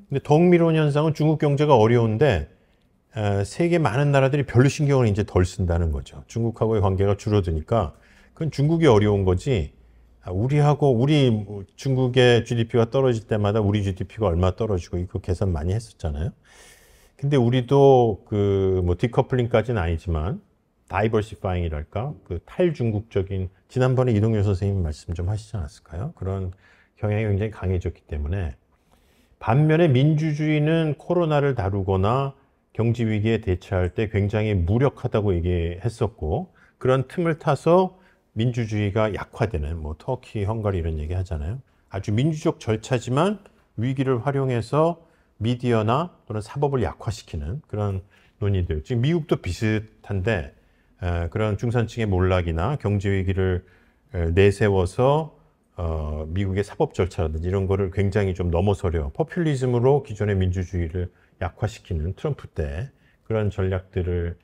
근데 더 흥미로운 현상은 중국 경제가 어려운데 세계 많은 나라들이 별로 신경을 이제 덜 쓴다는 거죠. 중국하고의 관계가 줄어드니까 그건 중국이 어려운 거지. 우리 중국의 GDP가 떨어질 때마다 우리 GDP가 얼마 떨어지고 이거 계산 많이 했었잖아요. 근데 우리도 뭐 디커플링까지는 아니지만 다이버시파잉이랄까, 탈중국적인, 지난번에 이동열 선생님 말씀 좀 하시지 않았을까요? 그런 경향이 굉장히 강해졌기 때문에. 반면에 민주주의는 코로나를 다루거나 경제 위기에 대처할 때 굉장히 무력하다고 얘기했었고, 그런 틈을 타서 민주주의가 약화되는, 뭐 터키, 헝가리 이런 얘기 하잖아요. 아주 민주적 절차지만 위기를 활용해서 미디어나 또는 사법을 약화시키는 그런 논의들. 지금 미국도 비슷한데 그런 중산층의 몰락이나 경제 위기를 내세워서 미국의 사법 절차라든지 이런 거를 굉장히 좀 넘어서려 포퓰리즘으로 기존의 민주주의를 약화시키는 트럼프 때 그런 전략들을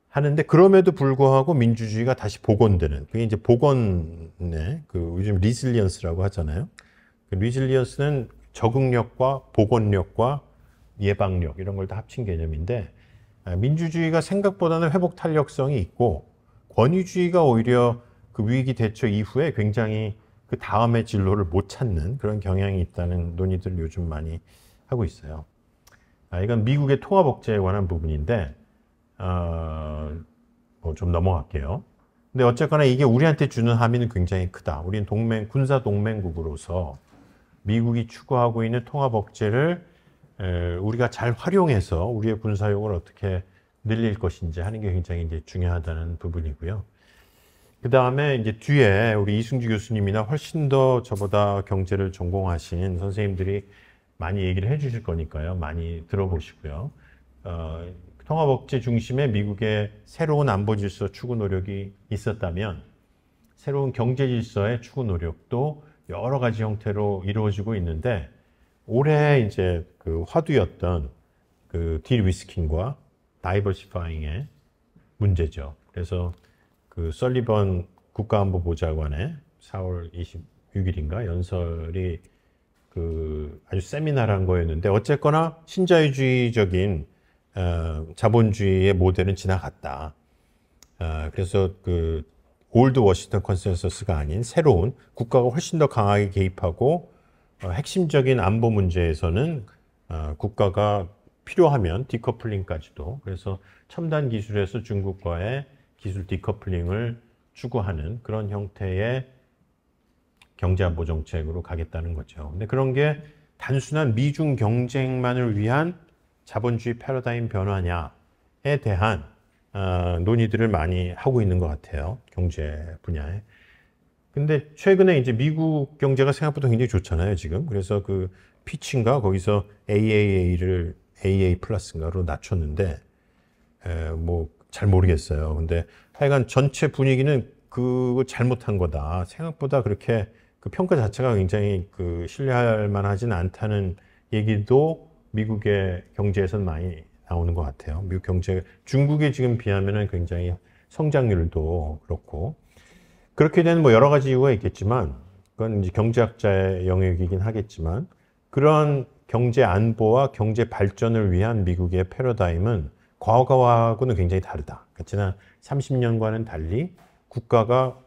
하는데, 그럼에도 불구하고 민주주의가 다시 복원되는, 그게 이제 복원의 요즘 리질리언스라고 하잖아요. 리질리언스는 적응력과 복원력과 예방력 이런 걸 다 합친 개념인데, 민주주의가 생각보다는 회복 탄력성이 있고 권위주의가 오히려 위기 대처 이후에 굉장히 그 다음의 진로를 못 찾는 그런 경향이 있다는 논의들을 요즘 많이 하고 있어요. 이건 미국의 통합억제에 관한 부분인데 좀 넘어갈게요. 근데 어쨌거나 이게 우리한테 주는 함의는 굉장히 크다. 우리는 군사 동맹국으로서 미국이 추구하고 있는 통합억제를 우리가 잘 활용해서 우리의 군사력을 어떻게 늘릴 것인지 하는 게 굉장히 이제 중요하다는 부분이고요. 그 다음에 이제 뒤에 우리 이승주 교수님이나 훨씬 더 저보다 경제를 전공하신 선생님들이 많이 얘기를 해 주실 거니까요. 많이 들어보시고요. 통합억제 중심의 미국의 새로운 안보 질서 추구 노력이 있었다면 새로운 경제 질서의 추구 노력도 여러 가지 형태로 이루어지고 있는데, 올해 이제 화두였던 디리스킹과 다이버시파잉의 문제죠. 그래서 설리번 국가안보보좌관의 4월 26일인가 연설이 아주 세미나라는 거였는데, 어쨌거나 신자유주의적인 자본주의의 모델은 지나갔다. 그래서 올드 워싱턴 컨센서스가 아닌 새로운 국가가 훨씬 더 강하게 개입하고 핵심적인 안보 문제에서는 국가가 필요하면 디커플링까지도, 그래서 첨단 기술에서 중국과의 기술 디커플링을 추구하는 그런 형태의 경제안보 정책으로 가겠다는 거죠. 근데 그런 게 단순한 미중 경쟁만을 위한 자본주의 패러다임 변화냐에 대한 논의들을 많이 하고 있는 것 같아요. 경제 분야에. 근데 최근에 이제 미국 경제가 생각보다 굉장히 좋잖아요, 지금. 그래서 피치인가 거기서 AAA를 AA 플러스인가로 낮췄는데, 뭐 잘 모르겠어요. 근데 하여간 전체 분위기는 그거 잘못한 거다. 생각보다 그렇게 평가 자체가 굉장히 신뢰할 만하진 않다는 얘기도 미국의 경제에서는 많이 나오는 것 같아요. 미국 경제, 중국에 지금 비하면은 굉장히 성장률도 그렇고, 그렇게 되는 뭐 여러 가지 이유가 있겠지만, 그건 이제 경제학자의 영역이긴 하겠지만, 그런 경제 안보와 경제 발전을 위한 미국의 패러다임은 과거하고는 굉장히 다르다. 그러니까 지난 30년과는 달리 국가가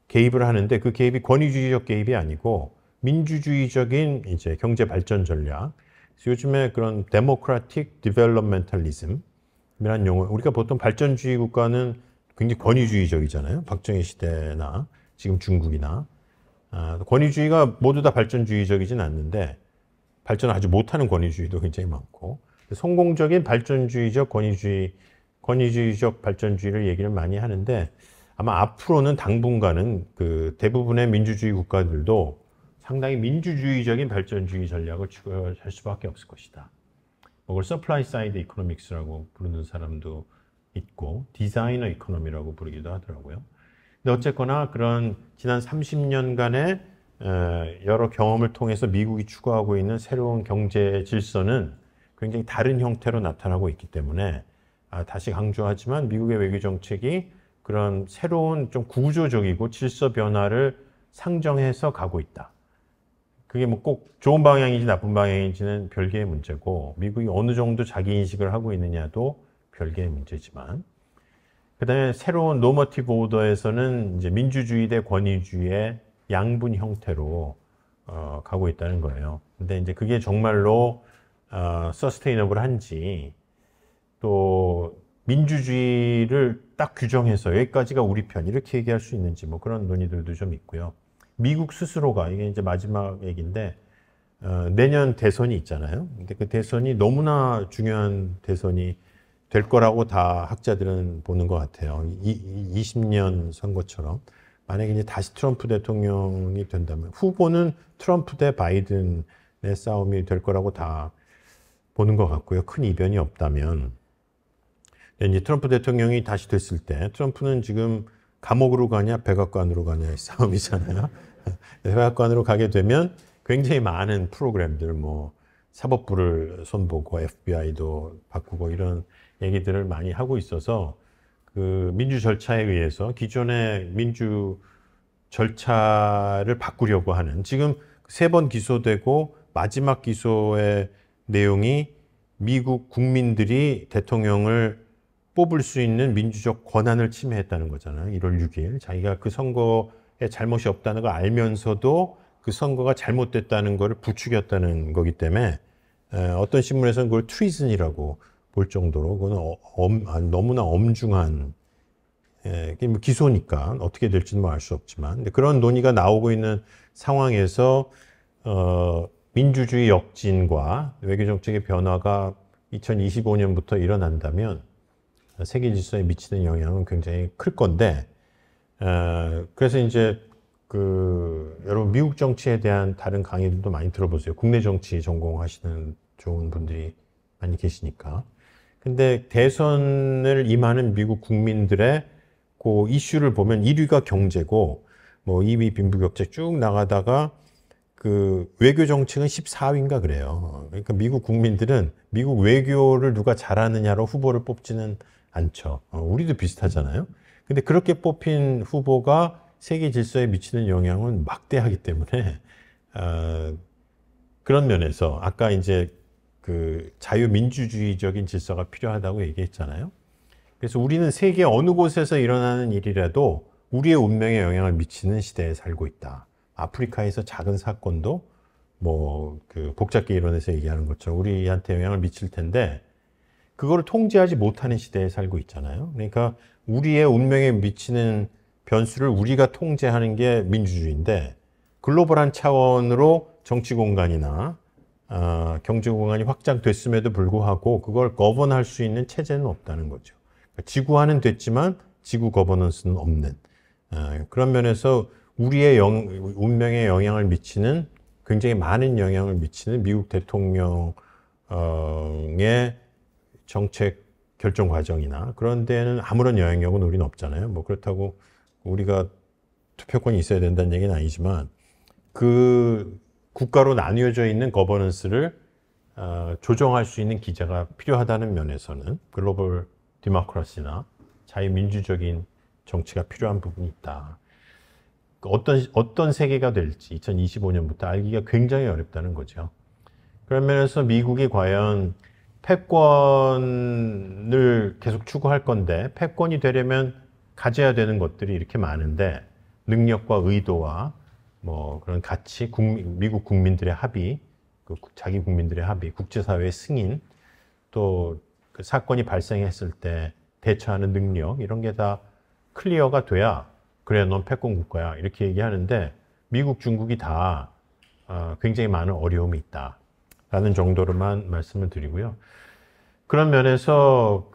개입을 하는데 그 개입이 권위주의적 개입이 아니고 민주주의적인 이제 경제 발전 전략. 그래서 요즘에 그런 데모크라틱 디벨롭멘탈리즘이라는 용어, 우리가 보통 발전주의 국가는 굉장히 권위주의적이잖아요. 박정희 시대나 지금 중국이나. 권위주의가 모두 다 발전주의적이진 않는데 발전을 아주 못하는 권위주의도 굉장히 많고, 성공적인 발전주의적 권위주의적 발전주의를 얘기를 많이 하는데, 아마 앞으로는 당분간은 그 대부분의 민주주의 국가들도 상당히 민주주의적인 발전주의 전략을 추구할 수밖에 없을 것이다. 그걸 서플라이 사이드 이코노믹스라고 부르는 사람도 있고, 디자이너 이코노미라고 부르기도 하더라고요. 근데 어쨌거나 그런 지난 30년간의 여러 경험을 통해서 미국이 추구하고 있는 새로운 경제 질서는 굉장히 다른 형태로 나타나고 있기 때문에, 다시 강조하지만 미국의 외교 정책이 그런 새로운 좀 구조적이고 질서 변화를 상정해서 가고 있다. 그게 뭐 꼭 좋은 방향인지 나쁜 방향인지는 별개의 문제고, 미국이 어느 정도 자기 인식을 하고 있느냐도 별개의 문제지만, 그다음에 새로운 노머티브 오더에서는 이제 민주주의 대 권위주의의 양분 형태로 가고 있다는 거예요. 근데 이제 그게 정말로 서스테이너블한지, 또 민주주의를 딱 규정해서 여기까지가 우리 편 이렇게 얘기할 수 있는지, 뭐 그런 논의들도 좀 있고요. 미국 스스로가, 이게 이제 마지막 얘기인데, 내년 대선이 있잖아요. 근데 그 대선이 너무나 중요한 대선이 될 거라고 다 학자들은 보는 것 같아요. 20년 선거처럼. 만약에 이제 다시 트럼프 대통령이 된다면, 후보는 트럼프 대 바이든의 싸움이 될 거라고 다 보는 것 같고요. 큰 이변이 없다면. 이제 트럼프 대통령이 다시 됐을 때, 트럼프는 지금 감옥으로 가냐, 백악관으로 가냐의 싸움이잖아요. 백악관으로 가게 되면 굉장히 많은 프로그램들, 뭐, 사법부를 손보고 FBI도 바꾸고 이런 얘기들을 많이 하고 있어서, 그 민주 절차에 의해서 기존의 민주 절차를 바꾸려고 하는, 지금 3번 기소되고 마지막 기소의 내용이 미국 국민들이 대통령을 뽑을 수 있는 민주적 권한을 침해했다는 거잖아요. 1월 6일. 자기가 그 선거에 잘못이 없다는 걸 알면서도 그 선거가 잘못됐다는 것을 부추겼다는 거기 때문에, 어떤 신문에서는 그걸 트리즌이라고 볼 정도로, 그거는 너무나 엄중한, 뭐 기소니까 어떻게 될지는 뭐 알 수 없지만, 근데 그런 논의가 나오고 있는 상황에서 민주주의 역진과 외교정책의 변화가 2025년부터 일어난다면 세계 질서에 미치는 영향은 굉장히 클 건데, 그래서 이제 여러분 미국 정치에 대한 다른 강의들도 많이 들어보세요. 국내 정치 전공하시는 좋은 분들이 많이 계시니까. 근데 대선을 임하는 미국 국민들의 그 이슈를 보면 1위가 경제고, 뭐 2위 빈부격차 쭉 나가다가 그 외교 정책은 14위인가 그래요. 그러니까 미국 국민들은 미국 외교를 누가 잘하느냐로 후보를 뽑지는 않죠. 우리도 비슷하잖아요. 근데 그렇게 뽑힌 후보가 세계 질서에 미치는 영향은 막대하기 때문에, 그런 면에서 아까 이제 그 자유민주주의적인 질서가 필요하다고 얘기했잖아요. 그래서 우리는 세계 어느 곳에서 일어나는 일이라도 우리의 운명에 영향을 미치는 시대에 살고 있다. 아프리카에서 작은 사건도 뭐 그 복잡계 이론에서 얘기하는 것처럼 우리한테 영향을 미칠 텐데, 그거를 통제하지 못하는 시대에 살고 있잖아요. 그러니까 우리의 운명에 미치는 변수를 우리가 통제하는 게 민주주의인데, 글로벌한 차원으로 정치 공간이나 경제 공간이 확장됐음에도 불구하고 그걸 거버할 수 있는 체제는 없다는 거죠. 그러니까 지구화는 됐지만 지구 거버넌스는 없는, 그런 면에서 우리의 운명에 영향을 미치는, 굉장히 많은 영향을 미치는 미국 대통령의 정책 결정 과정이나 그런 데는 아무런 영향력은 우리는 없잖아요. 뭐 그렇다고 우리가 투표권이 있어야 된다는 얘기는 아니지만, 그 국가로 나뉘어져 있는 거버넌스를 조정할 수 있는 기제가 필요하다는 면에서는 글로벌 디모크라시나 자유민주적인 정치가 필요한 부분이 있다. 어떤 세계가 될지 2025년부터 알기가 굉장히 어렵다는 거죠. 그런 면에서 미국이 과연 패권을 계속 추구할 건데 패권이 되려면 가져야 되는 것들이 이렇게 많은데 능력과 의도와 뭐 그런 가치, 미국 국민들의 합의, 자기 국민들의 합의, 국제사회의 승인, 또 그 사건이 발생했을 때 대처하는 능력 이런 게 다 클리어가 돼야 그래 넌 패권 국가야 이렇게 얘기하는데 미국, 중국이 다 굉장히 많은 어려움이 있다라는 정도로만 말씀을 드리고요. 그런 면에서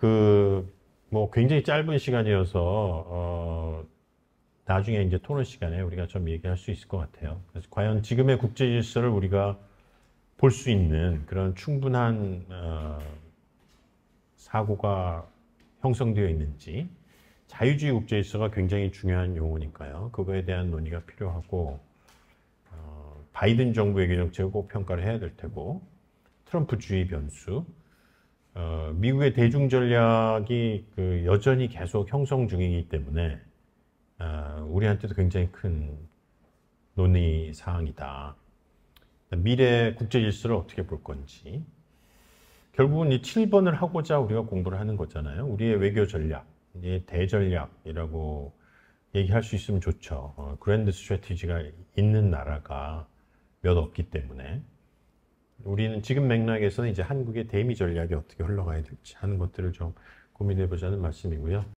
뭐 굉장히 짧은 시간이어서 나중에 이제 토론 시간에 우리가 좀 얘기할 수 있을 것 같아요. 그래서 과연 지금의 국제 질서를 우리가 볼 수 있는 그런 충분한 사고가 형성되어 있는지, 자유주의 국제 질서가 굉장히 중요한 용어니까요. 그거에 대한 논의가 필요하고 바이든 정부의 경제정책을 꼭 평가를 해야 될 테고 트럼프주의 변수, 미국의 대중 전략이 여전히 계속 형성 중이기 때문에 우리한테도 굉장히 큰 논의 사항이다. 미래 국제 질서를 어떻게 볼 건지. 결국은 이 7번을 하고자 우리가 공부를 하는 거잖아요. 우리의 외교 전략, 대전략이라고 얘기할 수 있으면 좋죠. 그랜드 스트래티지가 있는 나라가 몇 없기 때문에 우리는 지금 맥락에서는 이제 한국의 대미 전략이 어떻게 흘러가야 될지 하는 것들을 좀 고민해 보자는 말씀이고요.